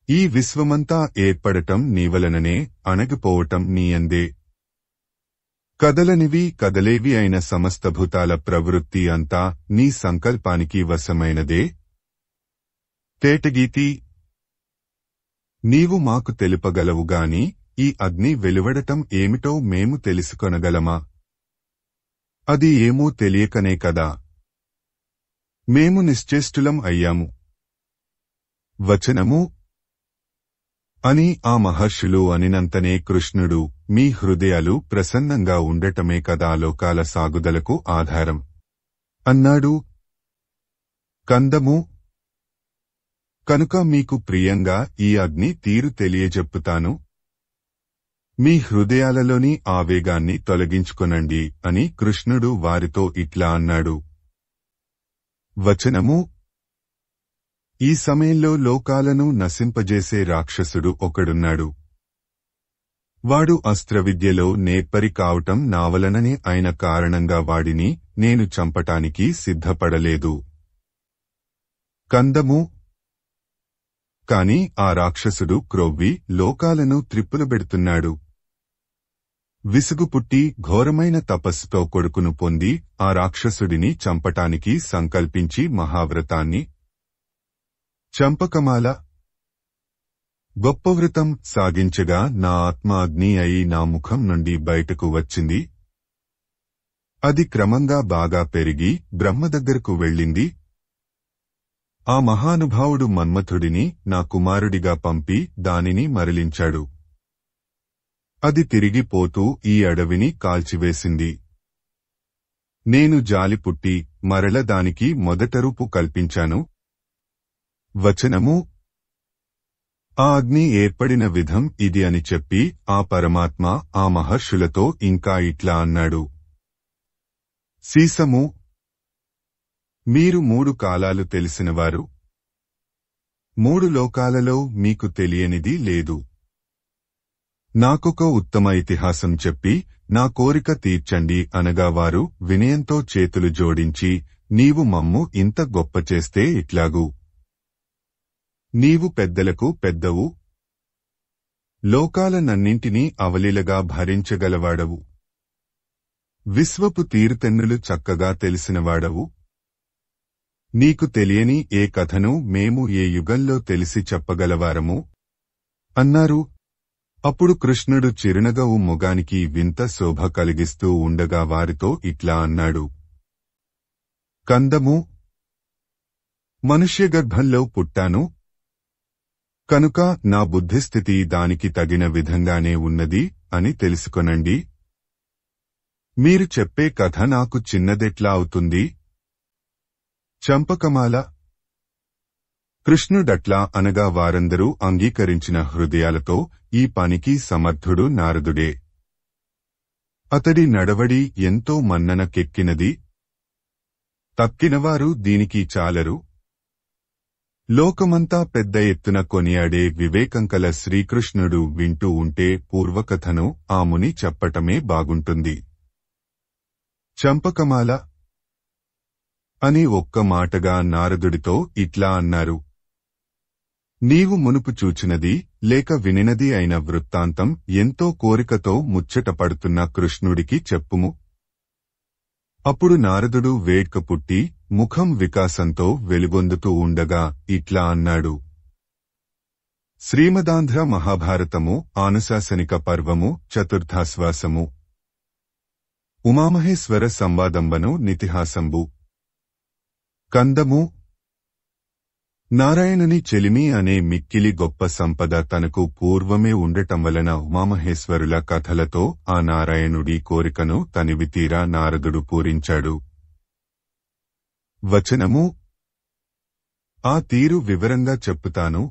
ఈ విశ్వమంతా ఏర్పడటం నీవలననే, అణగిపోవటం నీయందే. కదలనివి కదలేవి అయిన సమస్తభూతాల ప్రవృత్తి అంతా నీ సంకల్పానికి వశమైనదే. తేటగీతి. నీవు మాకు తెలుపగలవుగాని ఈ అగ్ని వెలువడటం ఏమిటో మేము తెలుసుకొనగలమా? అది ఏమో తెలియకనే కదా మేము నిశ్చేష్టులం అయ్యాము. వచనము అని ఆ మహర్షులు అనినంతనే కృష్ణుడు, మీ హృదయాలు ప్రసన్నంగా ఉండటమే కదా లోకాల సాగుదలకు ఆధారం అన్నాడు. కందము కనుక మీకు ప్రియంగా ఈ అగ్ని తీరు తెలియజెప్పుతాను. మీ హృదయాలలోని ఆవేగాన్ని తొలగించుకొనండి అని కృష్ణుడు వారితో ఇట్లా అన్నాడు. వచనము ఈ సమయంలో లోకాలను నశింపజేసే రాక్షసుడు ఒకడున్నాడు. వాడు అస్త్రవిద్యలో నేర్పరి కావటం నావలననే అయిన కారణంగా వాడిని నేను చంపటానికి సిద్ధపడలేదు. కందము కాని ఆ రాక్షసుడు క్రొవ్వి లోకాలను త్రిప్పులబెడుతున్నాడు. విసుగు పుట్టి ఘోరమైన తపస్సుతో కొడుకును పొంది ఆ రాక్షసుడిని చంపటానికి సంకల్పించి మహావ్రతాన్ని చంపకమాల గొప్ప వ్రతం సాగించగా నా ఆత్మ అగ్ని అయి నా ముఖం నుండి బయటకు వచ్చింది. అది క్రమంగా బాగా పెరిగి బ్రహ్మ దగ్గరకు వెళ్ళింది. ఆ మహానుభావుడు మన్మథుడిని నా కుమారుడిగా పంపి దానిని మరలించాడు. అది తిరిగి పోతూ ఈ అడవిని కాల్చివేసింది. నేను జాలి పుట్టి మరల దానికి మొదట రూపు కల్పించాను. వచనము ఆ అగ్ని ఏర్పడిన విధం ఇది అని చెప్పి ఆ పరమాత్మ ఆ మహర్షులతో ఇంకా ఇట్లా అన్నాడు. సీసము మీరు 3 కాలాలు తెలిసినవారు. 3 లోకాలలో మీకు తెలియనిది లేదు. నాకొక ఉత్తమ ఇతిహాసం చెప్పి నా కోరిక తీర్చండి అనగా వారు వినయంతో చేతులు జోడించి, నీవు మమ్ము ఇంత గొప్ప చేస్తే ఇట్లాగు. నీవు పెద్దలకు పెద్దవు. లోకాలనన్నింటినీ అవలీలగా భరించగలవాడవు. విశ్వపు తీరుతెన్నులు చక్కగా తెలిసినవాడవు. నీకు తెలియని ఏ కథను మేము ఏ యుగంలో తెలిసి చెప్పగలవారము అన్నారు. అప్పుడు కృష్ణుడు చిరునగవు మొగానికి వింత శోభ కలిగిస్తూ ఉండగా వారితో ఇట్లా అన్నాడు. కందము మనుష్యగర్భంలో పుట్టాను కనుక నా బుద్ధిస్థితి దానికి తగిన విధంగానే ఉన్నది అని తెలుసుకొనండి. మీరు చెప్పే కథ నాకు చిన్నదెట్లా అవుతుంది? చంపకమాల కృష్ణుడట్లా అనగా వారందరూ అంగీకరించిన హృదయాలతో ఈ పనికి సమర్థుడు నారదుడే. అతడి నడవడి ఎంతో మన్ననకెక్కినది. తక్కినవారు దీనికి చాలరు. లోకమంతా పెద్ద ఎత్తున కొనియాడే వివేకంకల శ్రీకృష్ణుడు వింటూ ఉంటే పూర్వకథను ఆ ముని చెప్పటమే బాగుంటుంది. చంపకమాల అని ఒక్క మాటగా నారదుడితో ఇట్లా అన్నారు. నీవు మునుపు చూచినది లేక వినినది అయిన వృత్తాంతం ఎంతో కోరికతో ముచ్చటపడుతున్న కృష్ణుడికి చెప్పుము. అప్పుడు నారదుడు వేడ్క పుట్టి ముఖం వికాసంతో వెలుగొందుతూ ఉండగా ఇట్లా అన్నాడు. శ్రీమదాంధ్ర మహాభారతము ఆనుశాసనిక పర్వము చతుర్థాశ్వాసము ఉమామహేశ్వర సంవాదంబను నితిహాసంబు. కందము నారాయణుని చెలిమి అనే మిక్కిలి గొప్ప సంపద తనకు పూర్వమే ఉండటం వలన ఉమామహేశ్వరుల కథలతో ఆ నారాయణుడి కోరికను తనివితీరా నారదుడు పూరించాడు. వచనము ఆ తీరు వివరంగా చెప్పుతాను.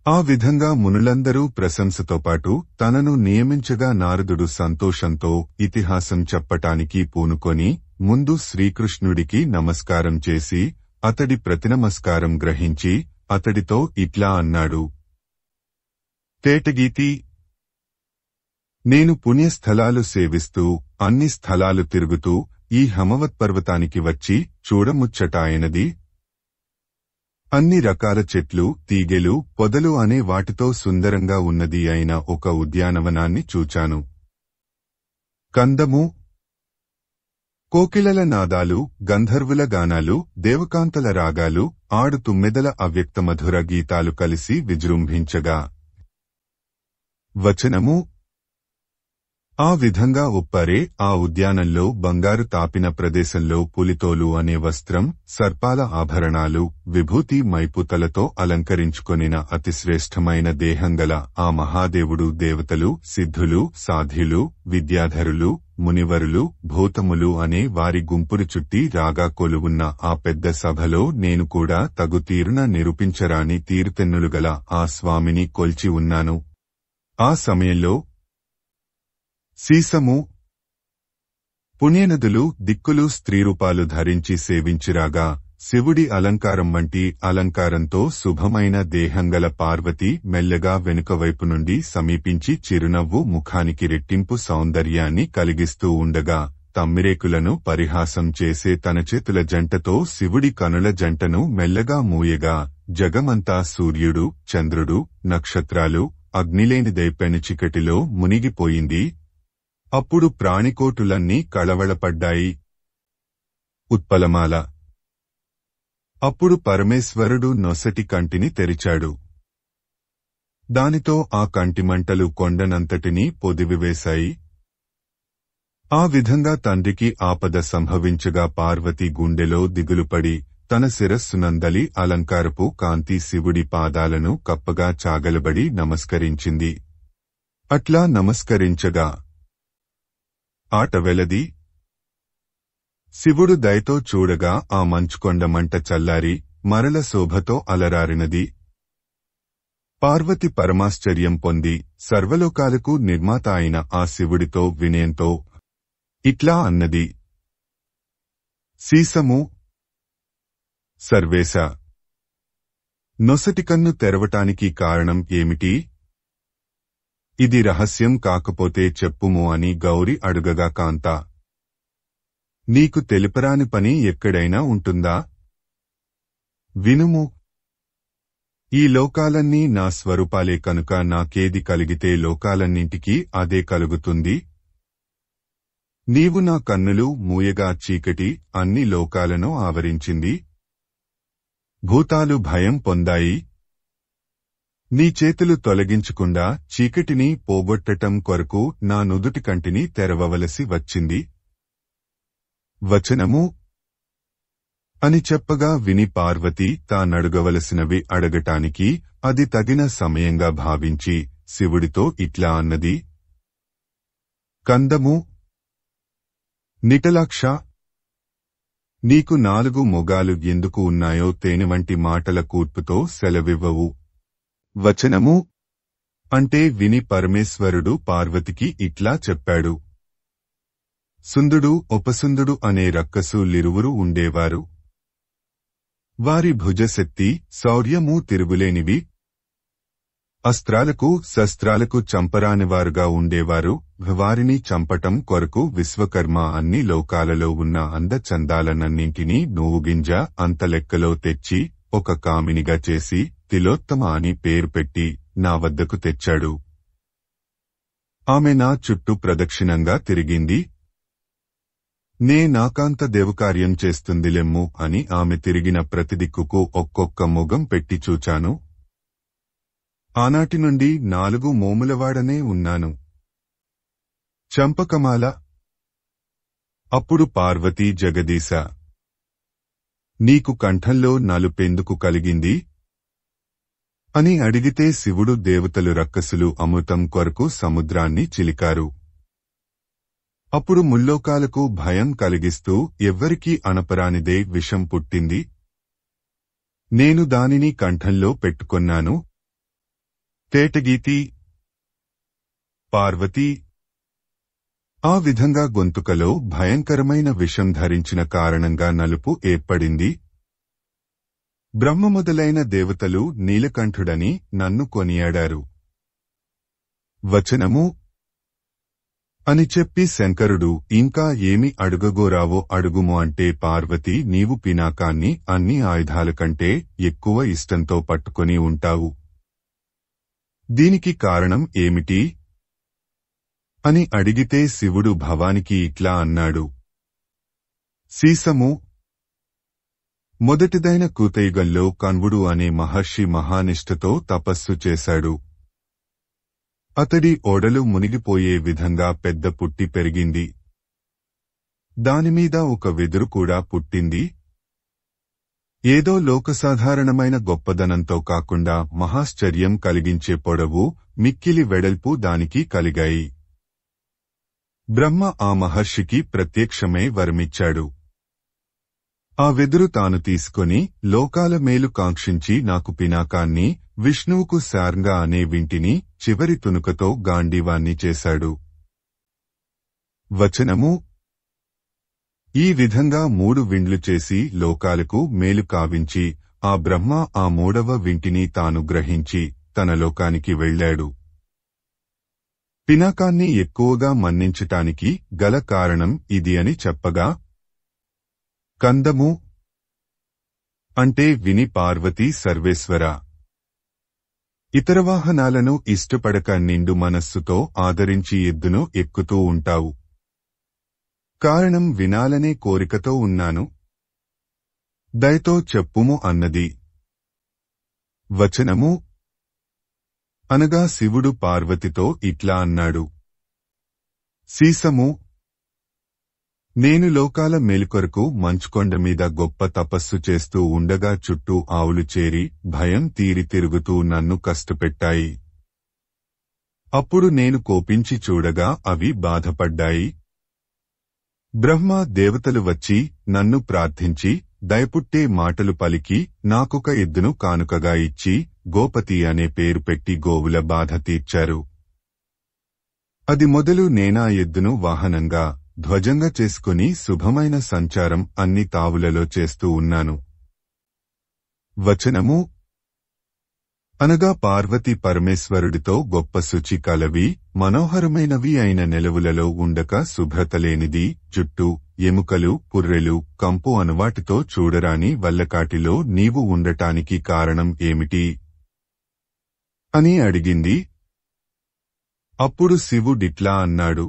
ఆ విధంగా మునులందరూ ప్రశంసతో పాటు తనను నియమించగా నారదుడు సంతోషంతో ఇతిహాసం చెప్పటానికి పూనుకొని ముందు శ్రీకృష్ణుడికి నమస్కారం చేసి అతడి ప్రతినమస్కారం గ్రహించి అతడితో ఇట్లా అన్నాడు. తేటగీతి నేను పుణ్యస్థలాలు సేవిస్తూ అన్ని స్థలాలు తిరుగుతూ ఈ హమవత్పర్వతానికి వచ్చి చూడముచ్చటాయనది. అన్ని రకాల చెట్లు తీగెలు పొదలు అనే వాటితో సుందరంగా ఉన్నది అయిన ఒక ఉద్యానవనాన్ని చూచాను. కందము కోకిలల నాదాలు గంధర్వుల గానాలు దేవకాంతల రాగాలు ఆడు తుమ్మెదల అవ్యక్త మధుర గీతాలు కలిసి విజృంభించగా. వచనము ఆ విధంగా ఉప్పరే ఆ ఉద్యానంలో బంగారు తాపిన ప్రదేశంలో పులితోలు అనే వస్త్రం, సర్పాల ఆభరణాలు, విభూతి మైపుతలతో అలంకరించుకొనిన అతిశ్రేష్టమైన దేహంగల ఆ మహాదేవుడు దేవతలు, సిద్ధులు, సాధ్యులు, విద్యాధరులు, మునివరులు, భూతములు అనే వారి గుంపును చుట్టి రాగా కొలువున్న ఆ పెద్ద సభలో నేను కూడా తగు తీరున నిరూపించరాని తీరుతెన్నులుగల ఆ స్వామిని కొల్చి ఉన్నాను. ఆ సమయంలో సీసము, పుణ్యనదులు, దిక్కులు స్త్రీరూపాలు ధరించి సేవించిరాగా శివుడి అలంకారం వంటి అలంకారంతో శుభమైన దేహంగల పార్వతి మెల్లగా వెనుకవైపు నుండి సమీపించి చిరునవ్వు ముఖానికి రెట్టింపు సౌందర్యాన్ని కలిగిస్తూ ఉండగా తమ్మిరేకులను పరిహాసం చేసే తన చేతుల జంటతో శివుడి కనుల జంటను మెల్లగా మూయగా జగమంతా సూర్యుడు, చంద్రుడు, నక్షత్రాలు, అగ్నిలేనిదై పెనుచీకటిలో మునిగిపోయింది. అప్పుడు ప్రాణికోటులన్నీ కళవళపడ్డాయి. ఉత్పలమాల. అప్పుడు పరమేశ్వరుడు నొసటి కంటిని తెరిచాడు. దానితో ఆ కంటిమంటలు కొండనంతటినీ పొదివివేశాయి. ఆ విధంగా తండ్రికి ఆపద సంభవించగా పార్వతి గుండెలో దిగులుపడి తన శిరస్సునందలి అలంకారపు కాంతి శివుడి పాదాలను కప్పగా చాగలబడి నమస్కరించింది. అట్లా నమస్కరించగా ఆట వెలది. శివుడు దయతో చూడగా ఆ మంచుకొండ మంట చల్లారి మరల శోభతో అలరారినది. పార్వతి పరమాశ్చర్యం పొంది సర్వలోకాలకు నిర్మాత అయిన ఆ శివుడితో వినయంతో ఇట్లా అన్నది. సీసము, సర్వేశ, నొసటికన్ను తెరవటానికి కారణం ఏమిటి? ఇది రహస్యం కాకపోతే చెప్పుము అని గౌరి అడుగగా కాంత, నీకు తెలుపరాని పని ఎక్కడైనా ఉంటుందా? వినుము. ఈ లోకాలన్నీ నా స్వరూపాలే కనుక నాకేది కలిగితే లోకాలన్నింటికీ అదే కలుగుతుంది. నీవు నా కన్నులు మూయగా చీకటి అన్ని లోకాలను ఆవరించింది. భూతాలు భయం పొందాయి. నీ చేతులు తొలగించకుండా చీకటిని పోగొట్టటం కొరకు నా నుదుటి కంటిని తెరవవలసి వచ్చింది. వచనము అని చెప్పగా విని పార్వతి తానడగవలసినవి అడగటానికి అది తగిన సమయంగా భావించి శివుడితో ఇట్లా అన్నది. కందము, నిటలాక్ష, నీకు 4 మొగాలు ఎందుకు ఉన్నాయో తేనెవంటి మాటల కూర్పుతో సెలవివ్వవు. వచనము అంటే విని పరమేశ్వరుడు పార్వతికి ఇట్లా చెప్పాడు. సుందుడు, ఉపసుందుడు అనే రక్కసులిరువురు ఉండేవారు. వారి భుజశక్తి, శౌర్యము తిరుగులేనివి. అస్త్రాలకు, శస్త్రాలకు చంపరానివారుగా ఉండేవారు. వారిని చంపటం కొరకు విశ్వకర్మ అన్ని లోకాలలో ఉన్న అందచందాలనన్నింటినీ నూవుగింజ అంత లెక్కలో తెచ్చి ఒక కామినిగా చేసి తిలోత్తమ అని పేరు పెట్టి నా వద్దకు తెచ్చాడు. ఆమె నా చుట్టూ ప్రదక్షిణంగా తిరిగింది. నే నాకాంత దేవకార్యం చేస్తుందిలెమ్ము అని ఆమె తిరిగిన ప్రతి దిక్కుకు ఒక్కొక్క మొగం పెట్టి చూచాను. ఆనాటి నుండి 4 మోములవాడనే ఉన్నాను. చంపకమాల. అప్పుడు పార్వతీ జగదీశ, నీకు కంఠంలో నలుపెందుకు కలిగింది అని అడిగితే శివుడు దేవతలు రక్కసులు అమృతం కొరకు సముద్రాన్ని చిలికారు. అప్పుడు ముల్లోకాలకు భయం కలిగిస్తూ ఎవ్వరికీ అనపరానిదే విషం పుట్టింది. నేను దానిని కంఠంలో పెట్టుకొన్నాను. తేటగీతి. పార్వతీ ఆ విధంగా గొంతుకలో భయంకరమైన విషం ధరించిన కారణంగా నలుపు ఏర్పడింది. బ్రహ్మ మొదలైన దేవతలు నీలకంఠుడని నన్ను కొనియాడారు. వచనము అని చెప్పి శంకరుడు ఇంకా ఏమి అడుగగోరావో అడుగుము అంటే పార్వతి నీవు పినాకాన్ని అన్ని ఆయుధాల కంటే ఎక్కువ ఇష్టంతో పట్టుకొని ఉంటావు. దీనికి కారణం ఏమిటి అని అడిగితే శివుడు భవానికి ఇట్లా అన్నాడు. సీసము. మొదటిదైన కృతయుగంలో కణ్వుడు అనే మహర్షి మహానిష్టతో తపస్సు చేశాడు. అతడి ఓడలు మునిగిపోయే విధంగా పెద్ద పుట్టి పెరిగింది. దానిమీద ఒక వెదురు కూడా పుట్టింది. ఏదో లోకసాధారణమైన గొప్పదనంతో కాకుండా మహాశ్చర్యం కలిగించే పొడవు, మిక్కిలి వెడల్పు దానికి కలిగాయి. బ్రహ్మ ఆ మహర్షికి ప్రత్యక్షమై వరమిచ్చాడు. ఆ వెదురు తాను తీసుకొని లోకాల మేలు కాంక్షించి నాకు పినాకాన్ని, విష్ణువుకు శార్ంగ అనే వింటిని, చివరి తునుకతో గాండీవాన్ని చేశాడు. వచనము: ఈ విధంగా 3 విండ్లు చేసి లోకాలకు మేలు కావించి, ఆ బ్రహ్మ ఆ 3వ వింటిని తాను గ్రహించి తన లోకానికి వెళ్ళాడు. పినాకాన్ని ఎక్కువగా మన్నించటానికి గల కారణం ఇది అని చెప్పగా, కందము అంటే విని పార్వతీ సర్వేశ్వర, ఇతర వాహనాలను ఇష్టపడక నిండు మనస్సుతో ఆదరించి ఎద్దును ఎక్కుతూ ఉంటావు. కారణం వినాలనే కోరికతో ఉన్నాను. దయతో చెప్పుము అన్నది. వచనము: అనగా శివుడు పార్వతితో ఇట్లా అన్నాడు. సీసము: నేను లోకాల మేలుకొరకు మంచుకొండ మీద గొప్ప తపస్సు చేస్తూ ఉండగా చుట్టూ ఆవులు చేరి భయం తీరి తిరుగుతూ నన్ను కష్టపెట్టాయి. అప్పుడు నేను కోపించి చూడగా అవి బాధపడ్డాయి. బ్రహ్మ దేవతలు వచ్చి నన్ను ప్రార్థించి దయపుట్టే మాటలు పలికి నాకొక ఎద్దును కానుకగా ఇచ్చి గోపతి అనే పేరు పెట్టి గోవుల బాధ తీర్చారు. అది మొదలు నేనా ఎద్దును వాహనంగా, ధ్వజంగా చేసుకుని శుభమైన సంచారం అన్ని తావులలో చేస్తూ ఉన్నాను. వచనము: అనగా పార్వతి పరమేశ్వరుడితో గొప్ప శుచి కలవి, మనోహరమైనవి అయిన నెలవులలో ఉండక శుభ్రత లేనిది, జుట్టు, ఎముకలు, పుర్రెలు, కంపు అనువాటితో చూడరాని వల్లకాటిలో నీవు ఉండటానికి కారణం ఏమిటి అని అడిగింది. అప్పుడు శివుడిట్లా అన్నాడు.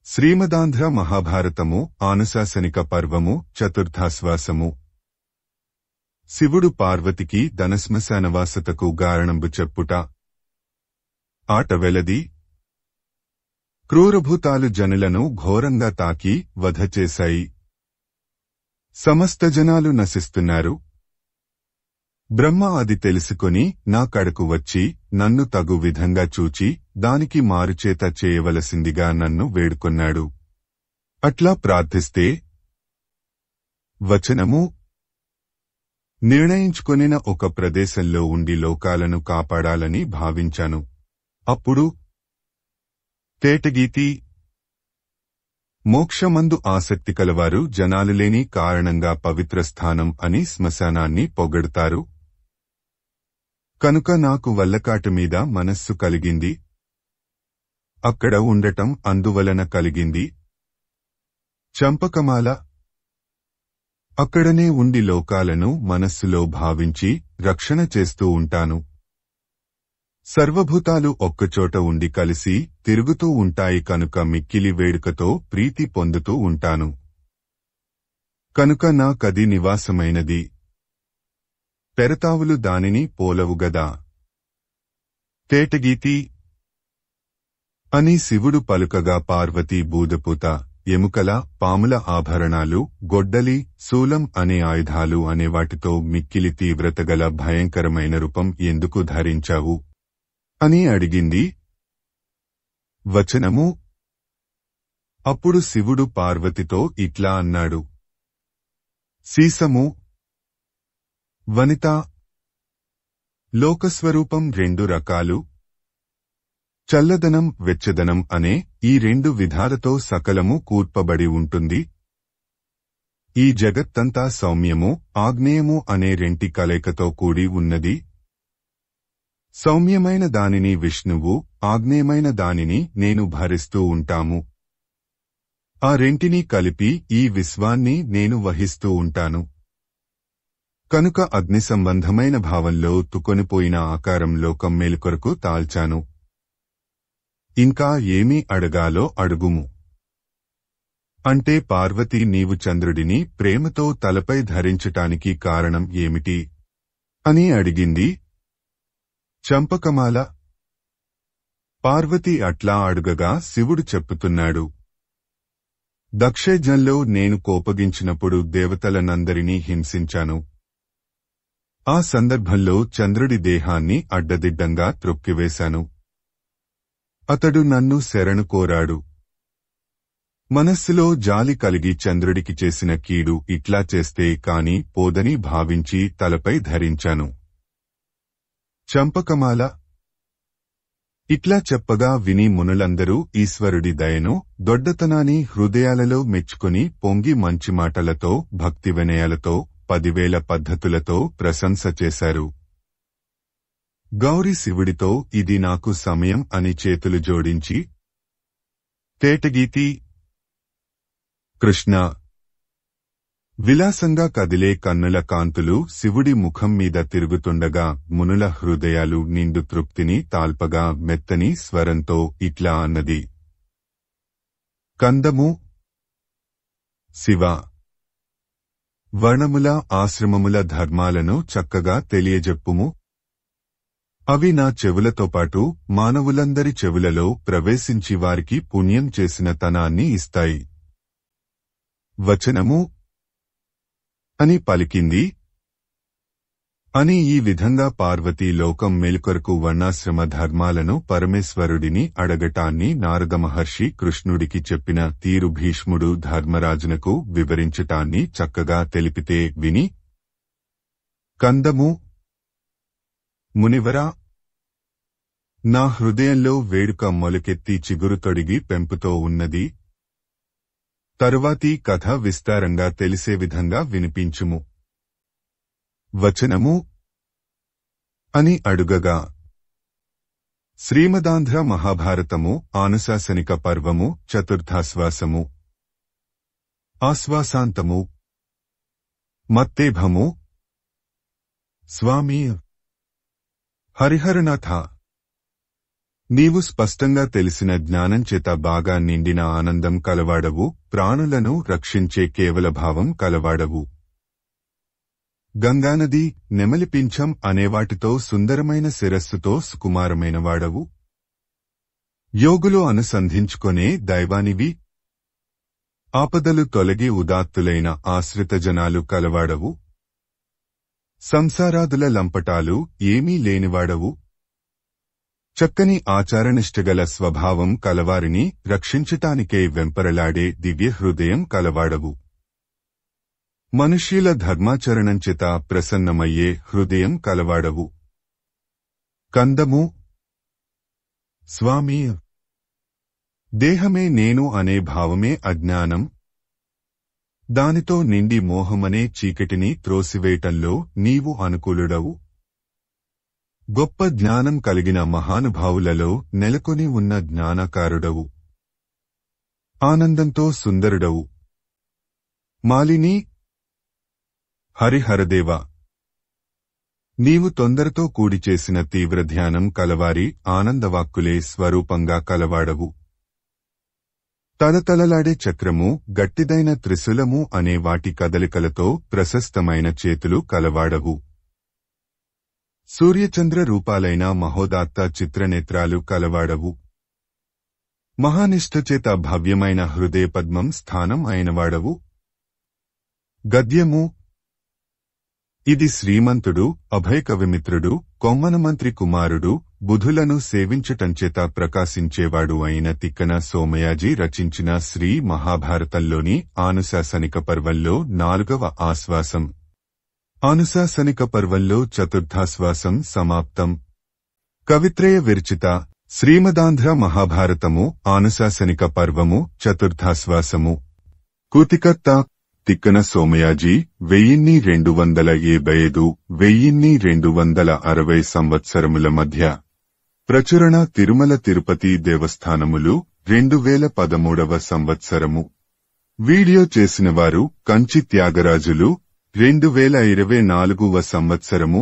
శ్రీమదాంధ్ర మహాభారతము ఆనుశాసనిక పర్వము చతుర్థాశ్వాసము. శివుడు పార్వతికి ధనశ్మశానవాసతకు గారణంబు చెప్పుట. ఆట వెలది. క్రూరభూతాలు జనులను ఘోరంగా తాకి వధ చేశాయి. సమస్త జనాలు నశిస్తున్నారు. బ్రహ్మ అది తెలుసుకొని నా కడకు వచ్చి నన్ను తగు విధంగా చూచి దానికి మారుచేత చేయవలసిందిగా నన్ను వేడుకొన్నాడు. అట్లా ప్రార్థిస్తే వచనము: నిర్ణయించుకొనిన ఒక ప్రదేశంలో ఉండి లోకాలను కాపాడాలని భావించాను. అప్పుడు తేటగీతి మోక్షమందు ఆసక్తి కలవారు జనాలు లేని కారణంగా పవిత్ర స్థానం అని శ్మశానాన్ని పొగడుతారు. కనుక నాకు వల్లకాటు మీద మనస్సు కలిగింది. అక్కడ ఉండటం అందువలన కలిగింది. చంపకమాల అక్కడనే ఉండి లోకాలను మనస్సులో భావించి రక్షణ చేస్తూ ఉంటాను. సర్వభూతాలు ఒక్కచోట ఉండి కలిసి తిరుగుతూ ఉంటాయి కనుక మిక్కిలి వేడుకతో ప్రీతి పొందుతూ ఉంటాను. కనుక నా కది నివాసమైనది. పెరతావులు దానిని పోలవుగదా. తేటగీతి అని శివుడు పలుకగా పార్వతీ బూదపూత, ఎముకల, పాముల ఆభరణాలు, గొడ్డలి, శూలం అనే ఆయుధాలు అనే వాటితో మిక్కిలి తీవ్రతగల భయంకరమైన రూపం ఎందుకు ధరించావు అని అడిగింది. వచనము: అప్పుడు శివుడు పార్వతితో ఇట్లా అన్నాడు. సీసము వనిత, లోకస్వరూపం 2 రకాలు. చల్లదనం, వెచ్చదనం అనే ఈ 2 విధాలతో సకలము కూర్పబడి ఉంటుంది. ఈ జగత్తంతా సౌమ్యము, ఆగ్నేయము అనే 2 కలయికతో కూడి ఉన్నది. సౌమ్యమైన దానిని విష్ణువు, ఆగ్నేయమైన దానిని నేను భరిస్తూ ఉంటాము. ఆ 2 కలిపి ఈ విశ్వాన్ని నేను వహిస్తూ ఉంటాను. కనుక అగ్ని సంబంధమైన భావంలో తుకొనిపోయిన ఆకారం లోకం మేలుకొరకు తాల్చాను. ఇంకా ఏమీ అడగాలో అడుగుము అంటే పార్వతి నీవు చంద్రుడిని ప్రేమతో తలపై ధరించటానికి కారణం ఏమిటి అని అడిగింది. చంపకమాల పార్వతి అట్లా అడుగగా శివుడు చెప్పుతున్నాడు, దక్షయజ్ఞంలో నేను కోపగించినప్పుడు దేవతలనందరినీ హింసించాను. ఆ సందర్భంలో చంద్రుడి దేహాన్ని అడ్డదిడ్డంగా త్రొక్కివేశాను. అతడు నన్ను శరణు కోరాడు. మనస్సులో జాలి కలిగి చంద్రుడికి చేసిన కీడు ఇట్లా చేస్తే కాని పోదని భావించి తలపై ధరించాను. చంపకమాల. ఇట్లా చెప్పగా విని మునులందరూ ఈశ్వరుడి దయను, దొడ్డతనాన్ని హృదయాలలో మెచ్చుకుని పొంగి మంచి మాటలతో, భక్తి వినయాలతో, 10,000 పద్ధతులతో ప్రశంస చేశారు. గౌరి శివుడితో ఇది నాకు సమయం అని చేతులు జోడించి తేటగీతి కృష్ణ. విలాసంగా కదిలే కన్నుల కాంతులు శివుడి ముఖం మీద తిరుగుతుండగా మునుల హృదయాలు నిండు తృప్తిని తాల్పగా మెత్తని స్వరంతో ఇట్లా అన్నది, కందము శివ. వర్ణముల ఆశ్రమముల ధర్మాలను చక్కగా తెలియజెప్పుము. అవి నా చెవులతో పాటు మానవులందరి చెవులలో ప్రవేశించి వారికి పుణ్యం చేసిన తనాన్ని ఇస్తాయి. వచనము అని పలికింది. అని ఈ విధంగా పార్వతీ లోకం మేలుకొరకు వర్ణాశ్రమ ధర్మాలను పరమేశ్వరుడిని అడగటాన్ని నారద మహర్షి కృష్ణుడికి చెప్పిన తీరు భీష్ముడు ధర్మరాజునకు వివరించటాన్ని చక్కగా తెలిపితే విని, కందము మునివరా, నా హృదయంలో వేడుక మొలకెత్తి చిగురు తొడిగి పెంపుతో ఉన్నది. తరువాతి కథ విస్తారంగా తెలిసే విధంగా వినిపించుము. వచనము అని అడుగగా శ్రీమదాంధ్ర మహాభారతము ఆనుశాసనిక పర్వము చతుర్థాశ్వాసము. ఆశ్వాసాంతము. మత్తేభము. స్వామి హరిహరనాథ, నీవు స్పష్టంగా తెలిసిన జ్ఞానంచేత బాగా నిండిన ఆనందం కలవాడవు, ప్రాణులను రక్షించే కేవలభావం కలవాడవు. గంగానది, నెమలిపింఛం అనేవాటితో సుందరమైన శిరస్సుతో సుకుమారమైన వాడవు. యోగులు అనుసంధించుకొనే దైవానివి. ఆపదలు తొలగి ఉదాత్తులైన ఆశ్రిత జనాలు కలవాడవు. సంసారాదుల లంపటాలు ఏమీ లేనివాడవు. చక్కని ఆచారనిష్టగల స్వభావం కలవారిని రక్షించటానికై వెంపరలాడే దివ్య హృదయం కలవాడవు. మనుష్యుల ధర్మాచరణంచేత ప్రసన్నమయ్యే హృదయం కలవాడవు. కందము స్వామి. దేహమే నేను అనే భావమే అజ్ఞానం. దానితో నిండి మోహమనే చీకటిని త్రోసివేయటంలో నీవు అనుకూలుడవు. గొప్ప జ్ఞానం కలిగిన మహానుభావులలో నెలకొని ఉన్న జ్ఞానకారుడవు. ఆనందంతో సుందరుడవు. మాలిని హరిహరదేవ, నీవు తొందరతో కూడి చేసిన తీవ్ర ధ్యానం కలవారి ఆనందవాక్కులే స్వరూపంగా కలవాడవు. తలతలలాడే చక్రము, గట్టిదైన త్రిశూలము అనే వాటి కదలికలతో ప్రశస్తమైన చేతులు కలవాడవు. సూర్యచంద్ర రూపాలైన మహోదాత్త చిత్రనేత్రాలు కలవాడవు. మహానిష్టచేత భవ్యమైన హృదయపద్మం స్థానం అయినవాడవు. గద్యము. ఇది శ్రీమంతుడు, అభయకవిమిత్రుడు, కొమ్మనమంత్రి కుమారుడు, బుధులను సేవించటంచేత ప్రకాశించేవాడు అయిన తిక్కన సోమయాజి రచించిన శ్రీ మహాభారతంలోని ఆనుశాసనిక పర్వంలో 4వ ఆశ్వాసం. ఆనుశాసనిక పర్వంలో చతుర్థాశ్వాసం సమాప్తం. కవిత్రయ విరచిత శ్రీమదాంధ్ర మహాభారతము ఆనుశాసనిక పర్వము చతుర్థాశ్వాసము. కూతికర్త తిక్కన సోమయాజి 1275–1260 సంవత్సరముల మధ్య. ప్రచురణ తిరుమల తిరుపతి దేవస్థానములు 2013వ సంవత్సరము. వీడియో చేసినవారు కంచి త్యాగరాజులు 2024వ సంవత్సరము